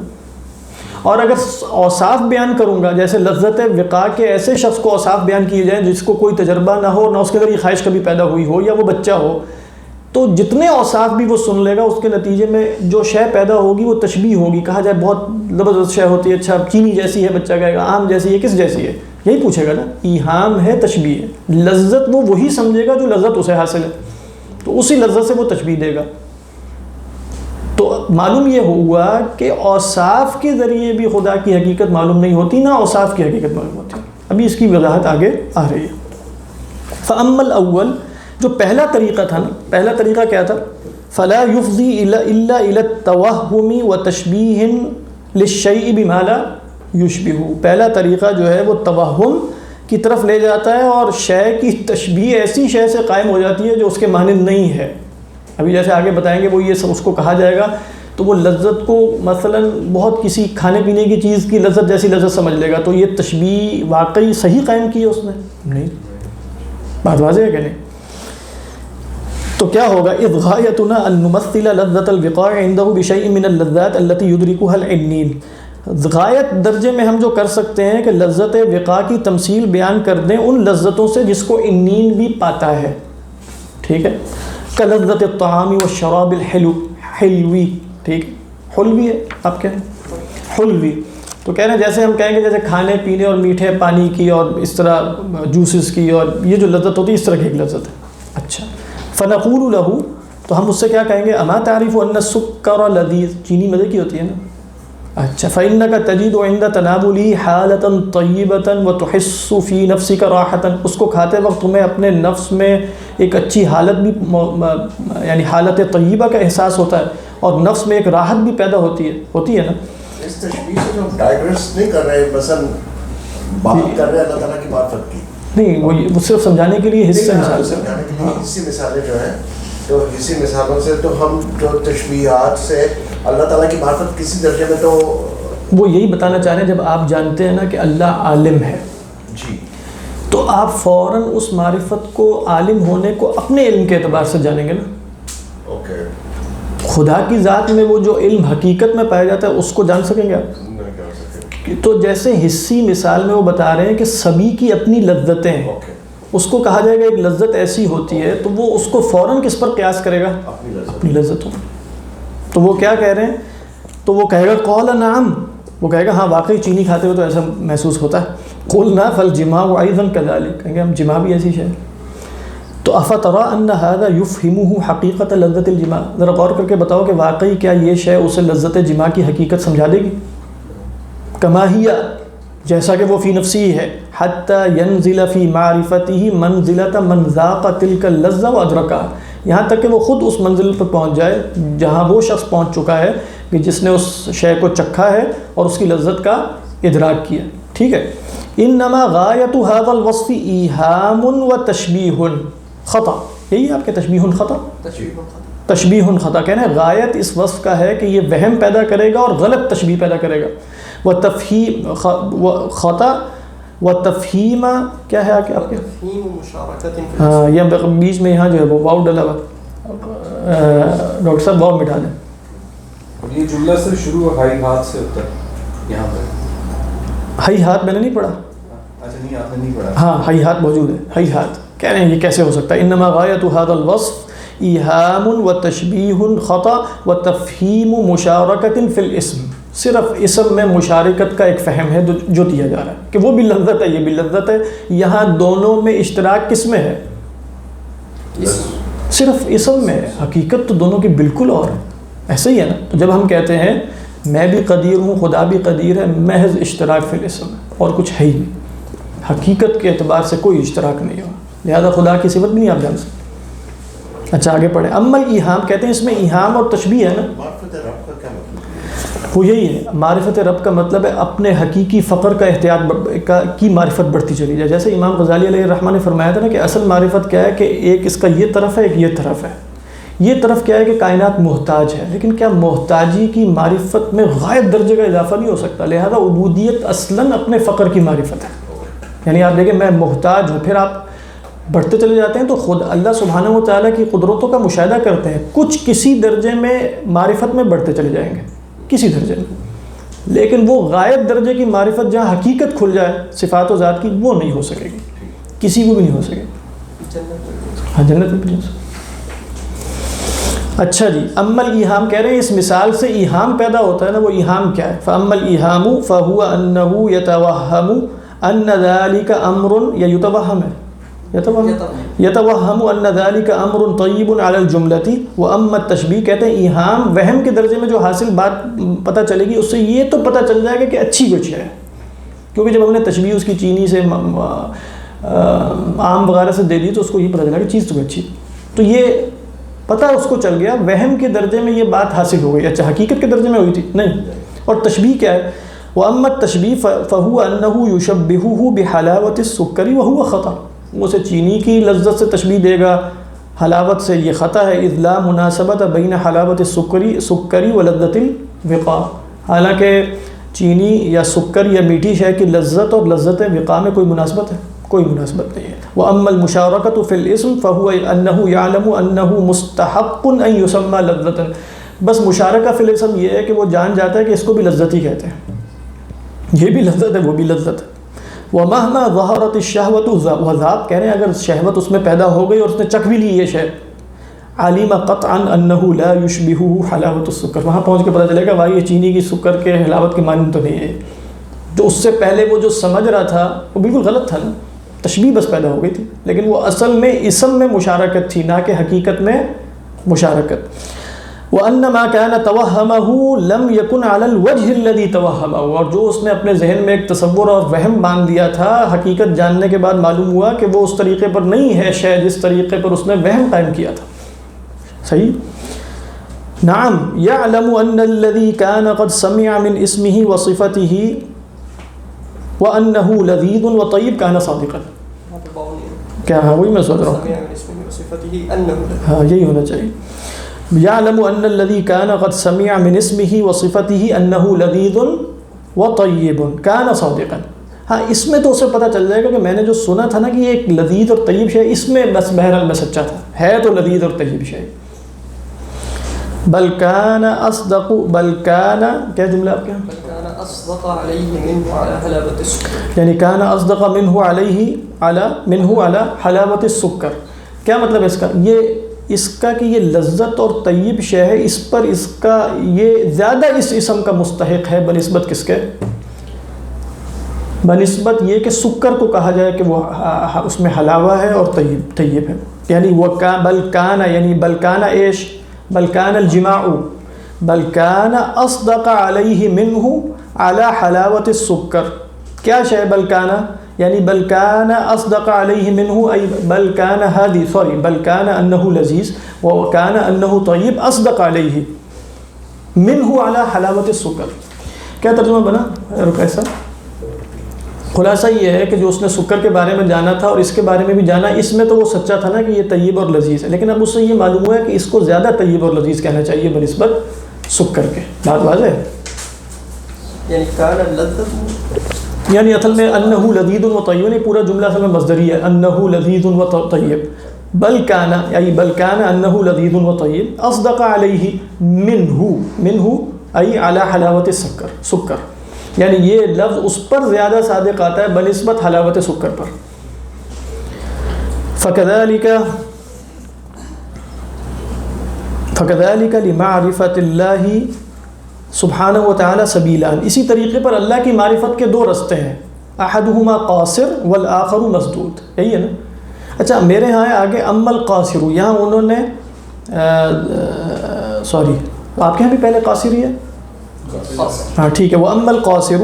اور اگر اوصاف بیان کروں گا جیسے لذت وقاء کے، ایسے شخص کو اوصاف بیان کیے جائیں جس کو کوئی تجربہ نہ ہو، نہ اس کے اندر یہ خواہش کبھی پیدا ہوئی ہو، یا وہ بچہ ہو، تو جتنے اوصاف بھی وہ سن لے گا اس کے نتیجے میں جو شے پیدا ہوگی وہ تشبیہ ہوگی. کہا جائے بہت زبردست شے ہوتی ہے، اچھا چینی جیسی ہے، بچہ کہے گا آم جیسی ہے، کس جیسی ہے؟ یہی پوچھے گا نا. ایہام ہے، تشبیہ ہے. لذت وہ وہی سمجھے گا جو لذت اسے حاصل ہے، تو اسی لذت سے وہ تشبیہ دے گا. تو معلوم یہ ہوا کہ اوصاف کے ذریعے بھی خدا کی حقیقت معلوم نہیں ہوتی، نہ اوصاف کی حقیقت معلوم ہوتی. ابھی اس کی وضاحت آگے آ رہی ہے. فَأَمَّا الْأَوَّلُ، جو پہلا طریقہ تھا نا، پہلا طریقہ کیا تھا؟ فَلَا يُفْضِي إِلَّا إِلَى التَّوَهُّمِ وَتَشْبِيهٍ لِلشَّيْءِ بِمَا لَا يُشْبِهُ. پہلا طریقہ جو ہے وہ توہم کی طرف لے جاتا ہے اور شے کی تشبیہ ایسی شے سے قائم ہو جاتی ہے جو اس کے مانند نہیں ہے. ابھی جیسے آگے بتائیں گے وہ یہ اس کو کہا جائے گا تو وہ لذت کو مثلا بہت کسی کھانے پینے کی چیز کی لذت جیسی لذت سمجھ لے گا، تو یہ تشبیہ واقعی صحیح قائم کی ہے اس نے؟ نہیں. بات واضح ہے کہ نہیں؟ تو کیا ہوگا؟ اذ غایتنا ان نمثل لذت الوقاء عنده بشیء من اللذات التي يدركها العنین. غایت درجے میں ہم جو کر سکتے ہیں کہ لذت وقاء کی تمثیل بیان کر دیں ان لذتوں سے جس کو عنین بھی پاتا ہے. ٹھیک ہے؟ کلذت الطعام والشراب الحلوی. ٹھیک ہے، حلوی ہے، آپ کیا ہے؟ حلوی. تو کہہ رہے ہیں جیسے ہم کہیں گے جیسے کھانے پینے اور میٹھے پانی کی اور اس طرح جوسز کی اور یہ جو لذت ہوتی ہے اس طرح کی ایک لذت ہے. اچھا فنقول له تو ہم اس سے کیا کہیں گے اما تعریف ان السکر لذیذ چینی مزے کی ہوتی ہے نا. اچھا فإنك تجد عند تناوله حالة طيبة وتحس في نفسك راحة اس کو کھاتے وقت تمہیں اپنے نفس میں ایک اچھی حالت بھی یعنی حالت طیبہ کا احساس ہوتا ہے اور نفس میں ایک راحت بھی پیدا ہوتی ہے نا. اس تشبیہ سے جو ڈائیورس نہیں کر رہے مثلا بات کر رہے ہیں اللہ تعالیٰ کی معرفت کی نہیں وہ صرف سمجھانے کے لیے حصہ مثال سمجھانے کے لیے حصی مثالیں جو ہیں تو حصی مثالوں سے تو ہم جو تشبیہات سے اللہ تعالیٰ کی معرفت کسی درجے میں تو وہ یہی بتانا چاہ رہے ہیں جب آپ جانتے ہیں نا کہ اللہ عالم ہے جی تو آپ فوراً اس معرفت کو عالم ہونے کو اپنے علم کے اعتبار سے جانیں گے نا. اوکے خدا کی ذات میں وہ جو علم حقیقت میں پایا جاتا ہے اس کو جان سکیں گے آپ. نہیں کر سکتے. تو جیسے حصی مثال میں وہ بتا رہے ہیں کہ سبھی کی اپنی لذتیں ہیں اوکے اس کو کہا جائے گا ایک لذت ایسی ہوتی ہے تو وہ اس کو فوراً کس پر قیاس کرے گا اپنی لذتوں. تو وہ کیا کہہ رہے ہیں تو وہ کہے گا قول نعم وہ کہے گا ہاں واقعی چینی کھاتے ہوئے تو ایسا محسوس ہوتا ہے. قلنا فالجماع ایضا كذلك کہیں گے ہم جماع بھی ایسی ہے. تو افطرا ان هذا يفهمه حقیقت لذت الجماع ذرا غور کر کے بتاؤ کہ واقعی کیا یہ شے اسے لذت جماع کی حقیقت سمجھا دے گی. کما ہی جیسا کہ وہ فی نفسی ہے حتی ینزل فی معرفته منزلۃ من ذاق تلک اللذة وادرکها یہاں تک کہ وہ خود اس منزل پر پہنچ جائے جہاں وہ شخص پہنچ چکا ہے کہ جس نے اس شے کو چکھا ہے اور اس کی لذت کا ادراک کیا. ٹھیک ہے. انما غایت هذا الوصف ایہام و تشبیہ خطا یہی ہے آپ کے تشبیہ خطا تشبیہ خطا کہنا ہے غایت اس وصف کا ہے کہ یہ وہم پیدا کرے گا اور غلط تشبیہ پیدا کرے گا. وہ تفہیم خطا و تفہیم کیا ہے آپ کے ہاں یہ بیچ میں یہاں جو ہے وہ واؤ ڈلا ہوا ڈاکٹر صاحب واؤ مٹا دیں. یہ جملہ صرف شروع ہائی ہاتھ سے ہوتا ہے یہاں پر ہائی ہاتھ میں نے نہیں پڑھا. اچھا نہیں آپ نے نہیں پڑھا. ہاں ہائی ہاتھ موجود ہے. ہائی ہاتھ کہہ رہے ہیں یہ کیسے ہو سکتا ہے. انما غایت هذا الوصف ایہام و تشبیہ خطا و تفہیم مشارکت فی الاسم صرف اسم میں مشارکت کا ایک فہم ہے جو دیا جا رہا ہے کہ وہ بھی لذت ہے یہ بھی لذت ہے. یہاں دونوں میں اشتراک کس میں ہے صرف اسم میں ہے. حقیقت تو دونوں کی بالکل اور ہے. ایسا ہی ہے نا. تو جب ہم کہتے ہیں میں بھی قدیر ہوں خدا بھی قدیر ہے محض اشتراک فی الاسم ہے اور کچھ ہے ہی نہیں. حقیقت کے اعتبار سے کوئی اشتراک نہیں ہوا لہذا خدا کی صفت بھی نہیں آپ جان سکتے. اچھا آگے پڑھیں. اما ایہام کہتے ہیں اس میں ایہام اور تشبیہ ہے نا معرفت رب کا کیا مطلب وہ یہی ہے. معرفت رب کا مطلب ہے اپنے حقیقی فقر کا احتیاط کی معرفت بڑھتی چلی جائے. جیسے امام غزالی علیہ الرحمہ نے فرمایا تھا نا کہ اصل معرفت کیا ہے کہ ایک اس کا یہ طرف ہے ایک یہ طرف ہے. یہ طرف کیا ہے کہ کائنات محتاج ہے لیکن کیا محتاجی کی معرفت میں غائب درجے کا اضافہ نہیں ہو سکتا. لہذا عبودیت اصلاً اپنے فقر کی معرفت ہے. یعنی آپ دیکھیں میں محتاج ہوں پھر آپ بڑھتے چلے جاتے ہیں تو خود اللہ سبحانہ و تعالیٰ کی قدرتوں کا مشاہدہ کرتے ہیں. کچھ کسی درجے میں معرفت میں بڑھتے چلے جائیں گے کسی درجے میں لیکن وہ غائب درجے کی معرفت جہاں حقیقت کھل جائے صفات و ذات کی وہ نہیں ہو سکے گی کسی کو بھی نہیں ہو سکے گی. ہاں جنت میں بھی نہیں ہو سکے. اچھا جی اما الایہام کہہ رہے ہیں اس مثال سے ایہام پیدا ہوتا ہے نا وہ ایہام کیا ہے. فاما الایہام فہو انہ یتوہم ان ذلک امر یا یتوہم ہے یتوہم ان ذلک امر طیب علی الجملۃ واما التشبیہ کہتے ہیں ایہام وہم کے درجے میں جو حاصل بات پتہ چلے گی اس سے یہ تو پتہ چل جائے گا کہ اچھی کچھ ہے کیونکہ جب ہم نے تشبیہ اس کی چینی سے آم وغیرہ سے دے دی تو اس کو یہ پتہ چلا کہ چیز تو اچھی. تو یہ پتہ اس کو چل گیا وہم کے درجے میں یہ بات حاصل ہو گئی. اچھا حقیقت کے درجے میں ہوئی تھی نہیں. اور تشبیہ کیا ہے واما التشبیہ فهو انه يشبهه بحلاوة السكر وهو خطأ وہ اسے چینی کی لذت سے تشبیہ دے گا حلاوت سے یہ خطا ہے. اذ لا مناسبت بین حلاوت السکری و لذت الوقاء حالانکہ چینی یا سکر یا میٹھی شے کی لذت اور لذت وقاء میں کوئی مناسبت ہے کوئی مناسبت نہیں ہے. وَأَمَّا الْمُشَارَكَةُ فِي الْإِسْمِ فَهُوَ أَنَّهُ يَعْلَمُ أَنَّهُ مُسْتَحَقٌ أَن يُسَمَّى لَذَّةً بس مشارکہ فی الاسم یہ ہے کہ وہ جان جاتا ہے کہ اس کو بھی لذت ہی کہتے ہیں. یہ بھی لذت ہے وہ بھی لذت ہے. وَمَهْمَا ظَهَرَتِ الشَّهْوَةُ وَذَاقَ کہہ رہے ہیں اگر شہوت اس میں پیدا ہو گئی اور اس نے چکھ بھی لی یہ شے عَلِمَ قَطْعًا أَنَّهُ لَا يُشْبِهُ حَلَاوَةُ السُّكَّرِ وہاں پہنچ کے پتہ چلے گا بھائی یہ چینی کی سکر کے حلاوت کے مانند تو نہیں ہے جو اس سے پہلے وہ جو سمجھ رہا تھا وہ بالکل غلط تھا نا، تشبیہ بس پیدا ہو گئی تھی، لیکن وہ اصل میں اسم میں مشارکت تھی، نہ کہ حقیقت میں مشارکت۔ وَأَنَّ مَا كَانَ تَوَهَّمَهُ لَمْ يَكُنْ عَلَى الْوَجْهِ الَّذِي تَوَهَّمَهُ، اور جو اس نے اپنے ذہن میں ایک تصور اور وہم باندھ دیا تھا، حقیقت جاننے کے بعد معلوم ہوا کہ وہ اس طریقے پر نہیں ہے شے جس طریقے پر اس نے وہم قائم کیا تھا۔ صحیح؟ نعم يَعْلَمُ أَنَّ الَّذِي كَانَ قَدْ سَمِعَ مِنْ اسْمِهِ وَصِفَتِهِ وَأَنَّهُ لَذِيذٌ وَطَيِّبٌ كَانَ صَادِقًا۔ کیا ہاں وہی میں سوچ رہا ہوں، ہاں یہی ہونا چاہیے۔ يعلم أن الذي كان قد سمع من اسمه وصفته أنه لذيذ وطيب كان صادقا۔ ہاں اس میں تو اسے پتہ چل جائے گا کہ میں نے جو سنا تھا نا کہ یہ ایک لذیذ اور طیب شے، اس میں بس بہرحال میں سچا تھا، ہے تو لذیذ اور طیب شے۔ بل كان اصدق، بل كان کیا جملہ آپ کے یہاں؟ بل كان اصدق عليه منه على حلاوة السكر، یعنی كان اصدق منه عليه على منه على حلاوة السكر۔ کیا مطلب ہے اس کا؟ یہ اس کا کہ یہ لذت اور طیب شے ہے، اس پر اس کا یہ زیادہ اس اسم کا مستحق ہے بنسبت کس کے؟ بنسبت یہ کہ سکر کو کہا جائے کہ وہ اس میں حلاوہ ہے اور طیب ہے۔ یعنی وہ بل کان، یعنی بل کان ایش، بل کان الجماع، بل کان اصدق علیہ منہ علی حلاوت السکر۔ کیا شے بل کان؟ یعنی بل کان اصدق علیہ منہ، ای بل کان ہادی سوری بل کان انہ لذیذ وکان انہ طیب اصدق علیہ منہ علی حلاوت السکر۔ کیا ترجمہ بنا کیسا؟ خلاصہ یہ ہے کہ جو اس نے سکر کے بارے میں جانا تھا اور اس کے بارے میں بھی جانا، اس میں تو وہ سچا تھا نا کہ یہ طیب اور لذیذ ہے، لیکن اب اس سے یہ معلوم ہوا ہے کہ اس کو زیادہ طیب اور لذیذ کہنا چاہیے بنسبت سکر کے۔ بات واضح ہے؟ یعنی کان لذت، یعنی اصل میں انہ لذیذ و طیب، نہیں پورا جملہ اصل میں مصدری ہے، انہ لذیذ و طیب، بل کان ای بل کان انہ لذیذ و طیب اصدق علیہ منہ ای علی حلاوت سکر، یعنی یہ لفظ اس پر زیادہ صادق آتا ہے بنسبت حلاوت سکر پر۔ فَكَذَلِكَ لِمَعْرِفَةِ اللَّهِ سبحانہ وتعالی سبیلان، اسی طریقے پر اللہ کی معرفت کے دو رستے ہیں، احدہما قاصر والآخر مسدود، یہی ہے نا؟ اچھا میرے ہاں آگے اما القاصر، یہاں انہوں نے سوری آپ کے یہاں بھی پہلے قاصر ہی ہے؟ ہاں ٹھیک ہے۔ وَأَمَّا الْقَاصِرُ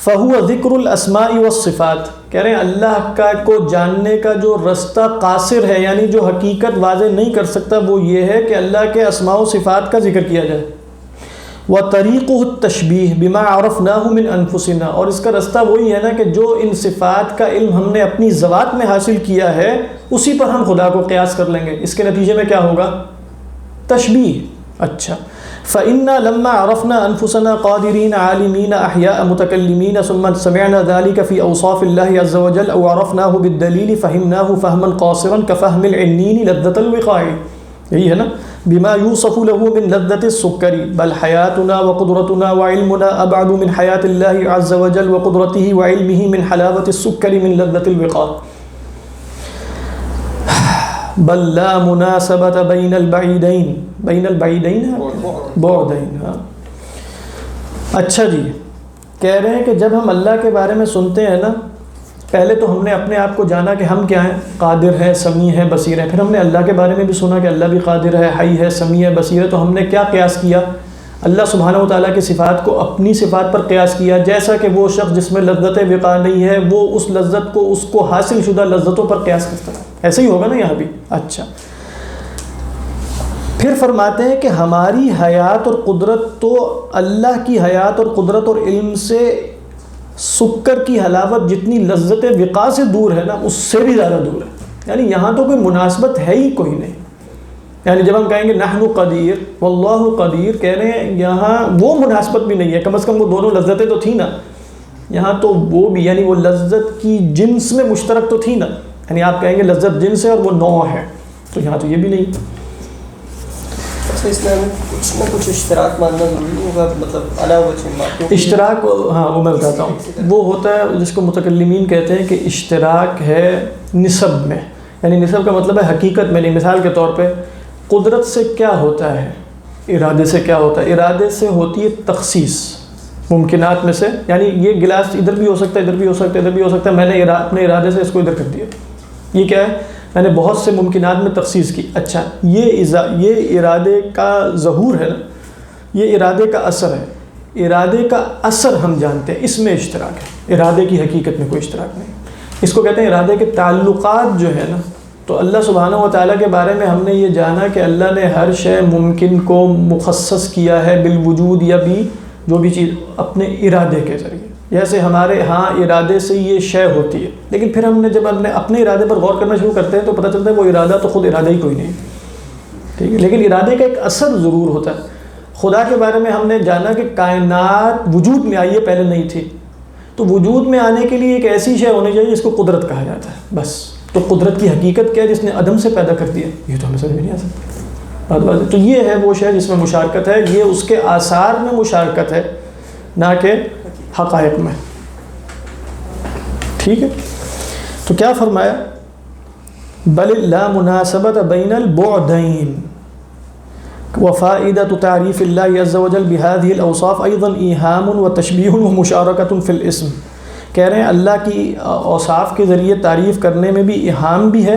فَهُوَ ذِكْرُ الْأَسْمَاءِ وَالصِّفَاتِ، کہہ رہے ہیں اللہ کا کو جاننے کا جو رستہ قاصر ہے، یعنی جو حقیقت واضح نہیں کر سکتا، وہ یہ ہے کہ اللہ کے اسماء و صفات کا ذکر کیا جائے۔ وَطَرِيقُهُ التَّشْبِيهُ بِمَا عَرَفْنَاهُ مِنْ أَنفُسِنَا، اور اس کا رستہ وہی ہے نا کہ جو ان صفات کا علم ہم نے اپنی ذوات میں حاصل کیا ہے اسی پر ہم خدا کو قیاس کر لیں گے، اس کے نتیجے میں کیا ہوگا؟ تشبیہ۔ اچھا فَإِنَّا لَمَّا عَرَفْنَا أَنفُسَنَا قَادِرِينَ عَالِمِينَ أَحْيَاءَ مُتَكَلِّمِينَ ثُمَّ سَمِعْنَا ذَلِكَ فِي أَوْصَافِ اللَّهِ عَزَّ وَجَلَّ أَوْ عَرَفْنَاهُ بِالدَّلِيلِ فَهِمْنَاهُ فَهْمًا قَاصِرًا كَفَهْمِ الْعِنِّينِ لَذَّةَ الْوِقَاعِ، یہی ہے نا؟ بِمَا يُوصَفُ لَهُ مِنْ لَذَّةِ السُّكَّرِ بَلْ حَيَاتُنَا وَقُدْرَتُنَا وَعِلْمُنَا أَبْعَدُ مِنْ حَيَاةِ اللَّهِ عَزَّ وَجَلَّ وَقُدْرَتِهِ وَعِلْمِهِ مِنْ حَلَاوَةِ السُّكَّرِ مِنْ لَذَّةِ الْوِقَاعِ بل لا مناسبت بین البعیدین، بین البعیدین بعدین۔ ہاں اچھا جی، کہہ رہے ہیں کہ جب ہم اللہ کے بارے میں سنتے ہیں نا، پہلے تو ہم نے اپنے آپ کو جانا کہ ہم کیا ہیں، قادر ہے، سمیع ہے، بصیر ہے، پھر ہم نے اللہ کے بارے میں بھی سنا کہ اللہ بھی قادر ہے، حی ہے، سمیع ہے، بصیر ہے، تو ہم نے کیا قیاس کیا؟ اللہ سبحانہ و تعالیٰ کی صفات کو اپنی صفات پر قیاس کیا، جیسا کہ وہ شخص جس میں لذت وقاع نہیں ہے وہ اس لذت کو اس کو حاصل شدہ لذتوں پر قیاس کرتا ہے، ایسے ہی ہوگا نا یہاں بھی۔ اچھا پھر فرماتے ہیں کہ ہماری حیات اور قدرت تو اللہ کی حیات اور قدرت اور علم سے سکر کی حلاوت جتنی لذت وقاع سے دور ہے نا، اس سے بھی زیادہ دور ہے، یعنی یہاں تو کوئی مناسبت ہے ہی کوئی نہیں۔ یعنی جب ہم کہیں گے نحن قدیر واللہ قدیر، کہہ رہے ہیں یہاں وہ مناسبت بھی نہیں ہے، کم از کم وہ دونوں لذتیں تو تھیں نا، یہاں تو وہ بھی، یعنی وہ لذت کی جنس میں مشترک تو تھی نا، یعنی آپ کہیں گے لذت جنس ہے اور وہ نوع ہے، تو یہاں تو یہ بھی نہیں۔ اچھا اس میں کچھ نہ کچھ اشتراک ماننا ضروری ہوگا، مطلب علاوہ اشتراک، ہاں وہ میں بتاتا ہوں، وہ ہوتا ہے جس کو متکلمین کہتے ہیں کہ اشتراک ہے نسب میں، یعنی نسب کا مطلب ہے حقیقت میں نہیں۔ مثال کے طور پہ قدرت سے کیا ہوتا ہے، ارادے سے کیا ہوتا ہے؟ ارادے سے ہوتی ہے تخصیص، ممکنات میں سے، یعنی یہ گلاس ادھر بھی ہو سکتا ہے، ادھر بھی ہو سکتا ہے، ادھر بھی ہو سکتا ہے، میں نے اپنے ارادے سے اس کو ادھر کر دیا، یہ کیا ہے؟ میں نے بہت سے ممکنات میں تخصیص کی. اچھا یہ ارادے کا ظہور ہے نا، یہ ارادے کا اثر ہے. ارادے کا اثر ہم جانتے ہیں، اس میں اشتراک ہے، ارادے کی حقیقت میں کوئی اشتراک نہیں. اس کو کہتے ہیں ارادے کے تعلقات جو ہے نا. تو اللہ سبحانہ و تعالیٰ کے بارے میں ہم نے یہ جانا کہ اللہ نے ہر شے ممکن کو مخصص کیا ہے بالوجود یا بھی جو بھی چیز اپنے ارادے کے ذریعے. جیسے ہمارے ہاں ارادے سے یہ شے ہوتی ہے، لیکن پھر ہم نے جب اپنے ارادے پر غور کرنا شروع کرتے ہیں تو پتہ چلتا ہے وہ ارادہ تو خود ارادہ ہی کوئی نہیں، ٹھیک ہے. لیکن ارادے کا ایک اثر ضرور ہوتا ہے. خدا کے بارے میں ہم نے جانا کہ کائنات وجود میں آئی ہے، پہلے نہیں تھی. تو وجود میں آنے کے لیے ایک ایسی شے ہونی چاہیے جس کو قدرت کہا جاتا ہے، بس. تو قدرت کی حقیقت کیا ہے؟ جس نے عدم سے پیدا کر دیا، یہ تو ہمیں سمجھ میں نہیں آ سکتا. تو یہ ہے وہ شے جس میں مشارکت ہے، یہ اس کے آثار میں مشارکت ہے، نہ کہ حقائق میں. ٹھیک ہے. تو کیا فرمایا؟ بل لا مناسبت بین البعدین وفائدۃ تعریف اللہ عز وجل بهذه الاوصاف ایضا ایہام وتشبیہ ومشارکۃ فی الاسم. کہہ رہے ہیں اللہ کی اوصاف کے ذریعے تعریف کرنے میں بھی ایہام بھی ہے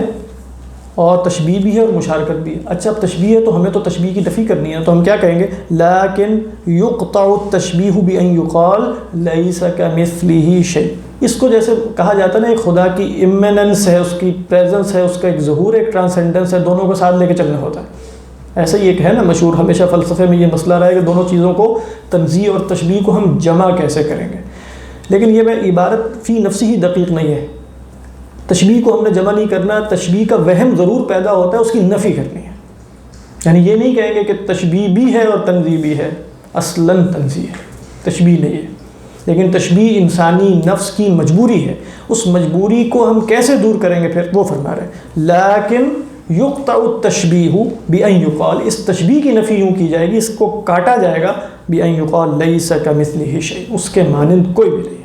اور تشبیہ بھی ہے اور مشارکت بھی ہے. اچھا اب تشبیہ ہے تو ہمیں تو تشبیہ کی نفی کرنی ہے، تو ہم کیا کہیں گے؟ لیکن یقطع التشبیہ بان یقال لیس کمثلہ شیء. اس کو جیسے کہا جاتا ہے نا، ایک خدا کی امیننس ہے، اس کی پریزنس ہے، اس کا ایک ظہور، ایک ٹرانسینڈنس ہے، دونوں کو ساتھ لے کے چلنا ہوتا ہے. ایسا ہی ایک ہے نا مشہور، ہمیشہ فلسفے میں یہ مسئلہ رہا ہے کہ دونوں چیزوں کو، تنزیہ اور تشبیہ کو ہم جمع کیسے کریں گے. لیکن یہ میں عبارت فی نفسی ہی دقیق نہیں ہے. تشبیہ کو ہم نے جمع نہیں کرنا، تشبیہ کا وہم ضرور پیدا ہوتا ہے، اس کی نفی کرنی ہے. یعنی یہ نہیں کہیں گے کہ تشبیہ بھی ہے اور تنزیہ بھی ہے، اصلاً تنزیہ ہے، تشبیہ نہیں ہے. لیکن تشبیہ انسانی نفس کی مجبوری ہے. اس مجبوری کو ہم کیسے دور کریں گے؟ پھر وہ فرما رہے ہیں لیکن یقطع التشبیہ بان یقال. اس تشبیہ کی نفی یوں کی جائے گی، اس کو کاٹا جائے گا، بان یقال لیس کمثلہ شیء، اس کے مانند کوئی بھی نہیں ہے.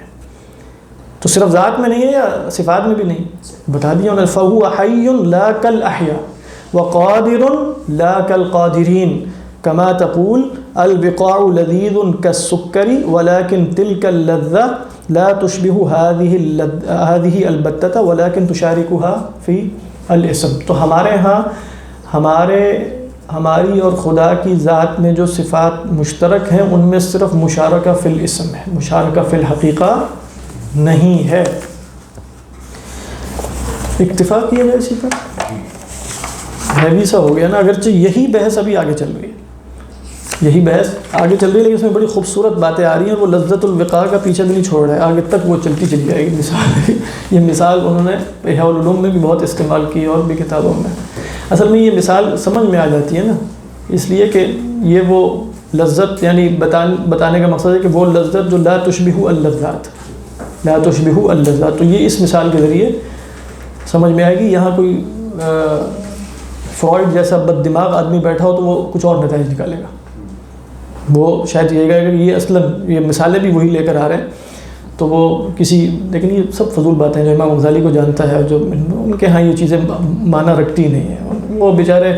تو صرف ذات میں نہیں ہے یا صفات میں بھی نہیں؟ بتا دیا انہوں نے. فهو حی لا کالاحیاء وقادر لا کالقادرین کما تقول البقاع لذیذ کالسکر ولكن تلك اللذة لا تشبه هذه البتة ولكن تشاركها في الاسم. تو ہمارے ہاں ہماری اور خدا کی ذات میں جو صفات مشترک ہیں ان میں صرف مشارکہ فی الاسم ہے، مشارکہ فی الحقیقہ نہیں ہے. اکتفا کیا جائے اسی پر، ہیوی سا ہو گیا نا. اگرچہ یہی بحث ابھی آگے چل رہی ہے، یہی بحث آگے چل رہی ہے، لیکن اس میں بڑی خوبصورت باتیں آ رہی ہیں. وہ لذت الوقاع کا پیچھے بھی نہیں چھوڑ رہا ہے، آگے تک وہ چلتی چلی جائے گی. مثال یہ مثال انہوں نے احیاء العلوم میں بھی بہت استعمال کی اور بھی کتابوں میں. اصل میں یہ مثال سمجھ میں آ جاتی ہے نا، اس لیے کہ یہ وہ لذت، یعنی بتانے کا مقصد ہے کہ وہ لذت جو لا تشبہ اللذات، لا تشبہ اللذات. تو یہ اس مثال کے ذریعے سمجھ میں آئے گی. یہاں کوئی فرائڈ جیسا بد دماغ آدمی بیٹھا ہو تو وہ کچھ اور نتائج نکالے گا. وہ شاید یہ کہے گا کہ یہ اصلاً یہ مثالیں بھی وہی لے کر آ رہے ہیں، تو وہ کسی، لیکن یہ سب فضول باتیں ہیں جو امام غزالی کو جانتا ہے، جو ان کے ہاں یہ چیزیں معنی رکھتی نہیں ہیں. وہ بیچارے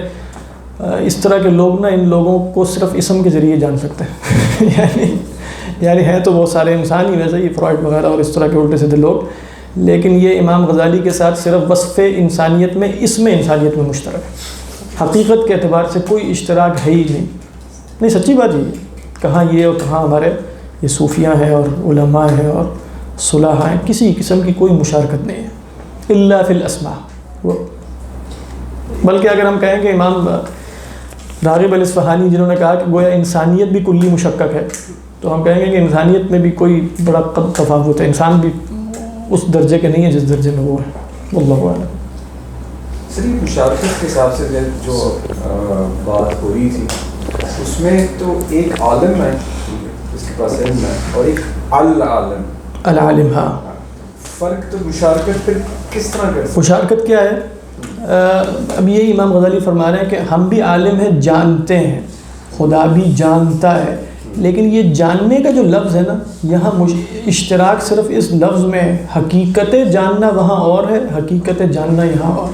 اس طرح کے لوگ نا، ان لوگوں کو صرف اسم کے ذریعے جان سکتے ہیں. یعنی ہیں تو بہت سارے انسان ہی ویسے ہی، فرائڈ وغیرہ اور اس طرح کے الٹے سیدھے لوگ، لیکن یہ امام غزالی کے ساتھ صرف وصف انسانیت میں، اسم انسانیت میں مشترک ہے. حقیقت کے اعتبار سے کوئی اشتراک ہے ہی نہیں. سچی بات یہ کہاں یہ اور کہاں ہمارے یہ صوفیاں ہیں اور علماء ہیں اور صلاح ہیں، کسی قسم کی کوئی مشارکت نہیں ہے الا فی الاسماء. بلکہ اگر ہم کہیں کہ امام راغب الاصفہانی جنہوں نے کہا کہ گویا انسانیت بھی کلی مشکک ہے، تو ہم کہیں گے کہ انسانیت میں بھی کوئی بڑا تفاوت ہے، انسان بھی اس درجے کے نہیں ہے جس درجے میں وہ ہے. واللہ اعلم. سر یہ مشارکت کے حساب سے جو بات ہو رہی تھی، اس میں تو ایک عالم ہے جس کے پاس علم ہے اور ایک العالم. ہاں فرق تو مشارکت پھر کس طرح کر سکتے؟ مشارکت کیا ہے؟ اب یہی امام غزالی فرما رہے ہیں کہ ہم بھی عالم ہیں، جانتے ہیں، خدا بھی جانتا ہے، لیکن یہ جاننے کا جو لفظ ہے نا، یہاں اشتراک صرف اس لفظ میں ہے. حقیقت جاننا وہاں اور ہے، حقیقت جاننا یہاں اور.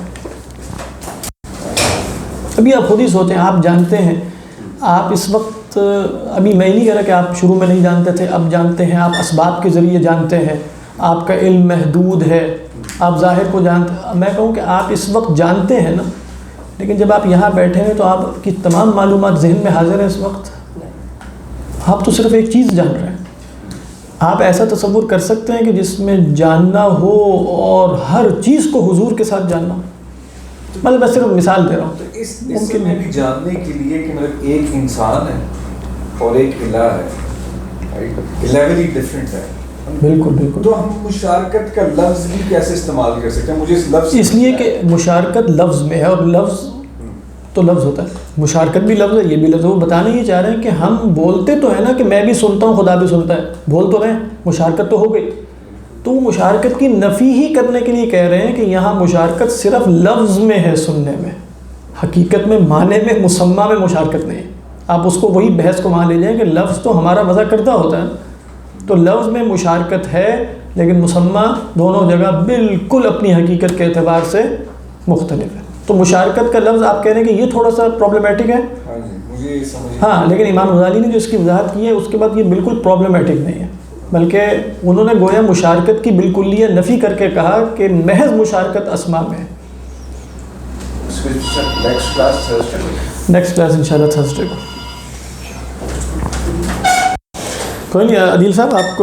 ابھی آپ خود ہی سوچیں، آپ جانتے ہیں، آپ اس وقت وقت ابھی میں نہیں کہہ رہا کہ آپ شروع میں نہیں جانتے تھے، اب جانتے ہیں، آپ اسباب کے ذریعے جانتے ہیں، آپ کا علم محدود ہے، آپ ظاہر کو جانتے ہیں. میں کہوں کہ آپ اس وقت جانتے ہیں نا، لیکن جب آپ یہاں بیٹھے ہیں تو آپ کی تمام معلومات ذہن میں حاضر ہیں اس وقت. آپ تو صرف ایک چیز جان رہے ہیں. آپ ایسا تصور کر سکتے ہیں کہ جس میں جاننا ہو اور ہر چیز کو حضور کے ساتھ جاننا ہو؟ مطلب میں صرف مثال دے رہا ہوں. تو اس میں بھی جاننے کے لیے کہ مطلب ایک انسان ہے اور ایک الہ ہے، لیول ہی ڈفرینٹ ہے. بالکل بالکل. تو ہم مشارکت کا لفظ بھی کیسے استعمال کر سکتے ہیں؟ مجھے اس لفظ اس لیے کہ مشارکت لفظ میں ہے، اور لفظ تو لفظ ہوتا ہے، مشارکت بھی لفظ ہے، یہ بھی لفظ ہے. وہ بتانا یہ چاہ رہے ہیں کہ ہم بولتے تو ہے نا کہ میں بھی سنتا ہوں خدا بھی سنتا ہے، بول تو رہے ہیں، مشارکت تو ہو گئی. تو وہ مشارکت کی نفی ہی کرنے کے لیے کہہ رہے ہیں کہ یہاں مشارکت صرف لفظ میں ہے، سننے میں، حقیقت میں معنی میں مسمہ میں مشارکت نہیں ہے. آپ اس کو وہی بحث کو وہاں لے جائیں کہ لفظ تو ہمارا وضع کردہ ہوتا ہے، تو لفظ میں مشارکت ہے لیکن مسمہ دونوں جگہ بالکل اپنی حقیقت کے اعتبار سے مختلف ہے. تو مشارکت کا لفظ آپ کہہ رہے ہیں کہ یہ تھوڑا سا پرابلمیٹک ہے. مجھے سمجھ ہاں، لیکن امام غزالی نے جو اس کی وضاحت کی ہے اس کے بعد یہ بالکل پرابلمیٹک نہیں ہے، بلکہ انہوں نے گویا مشارکت کی بالکلیہ نفی کر کے کہا کہ محض مشارکت اسماء میں ہے. نیکسٹ کلاس انشاءاللہ تھرسڈے کو. کوئی نہیں عدیل صاحب، آپ کو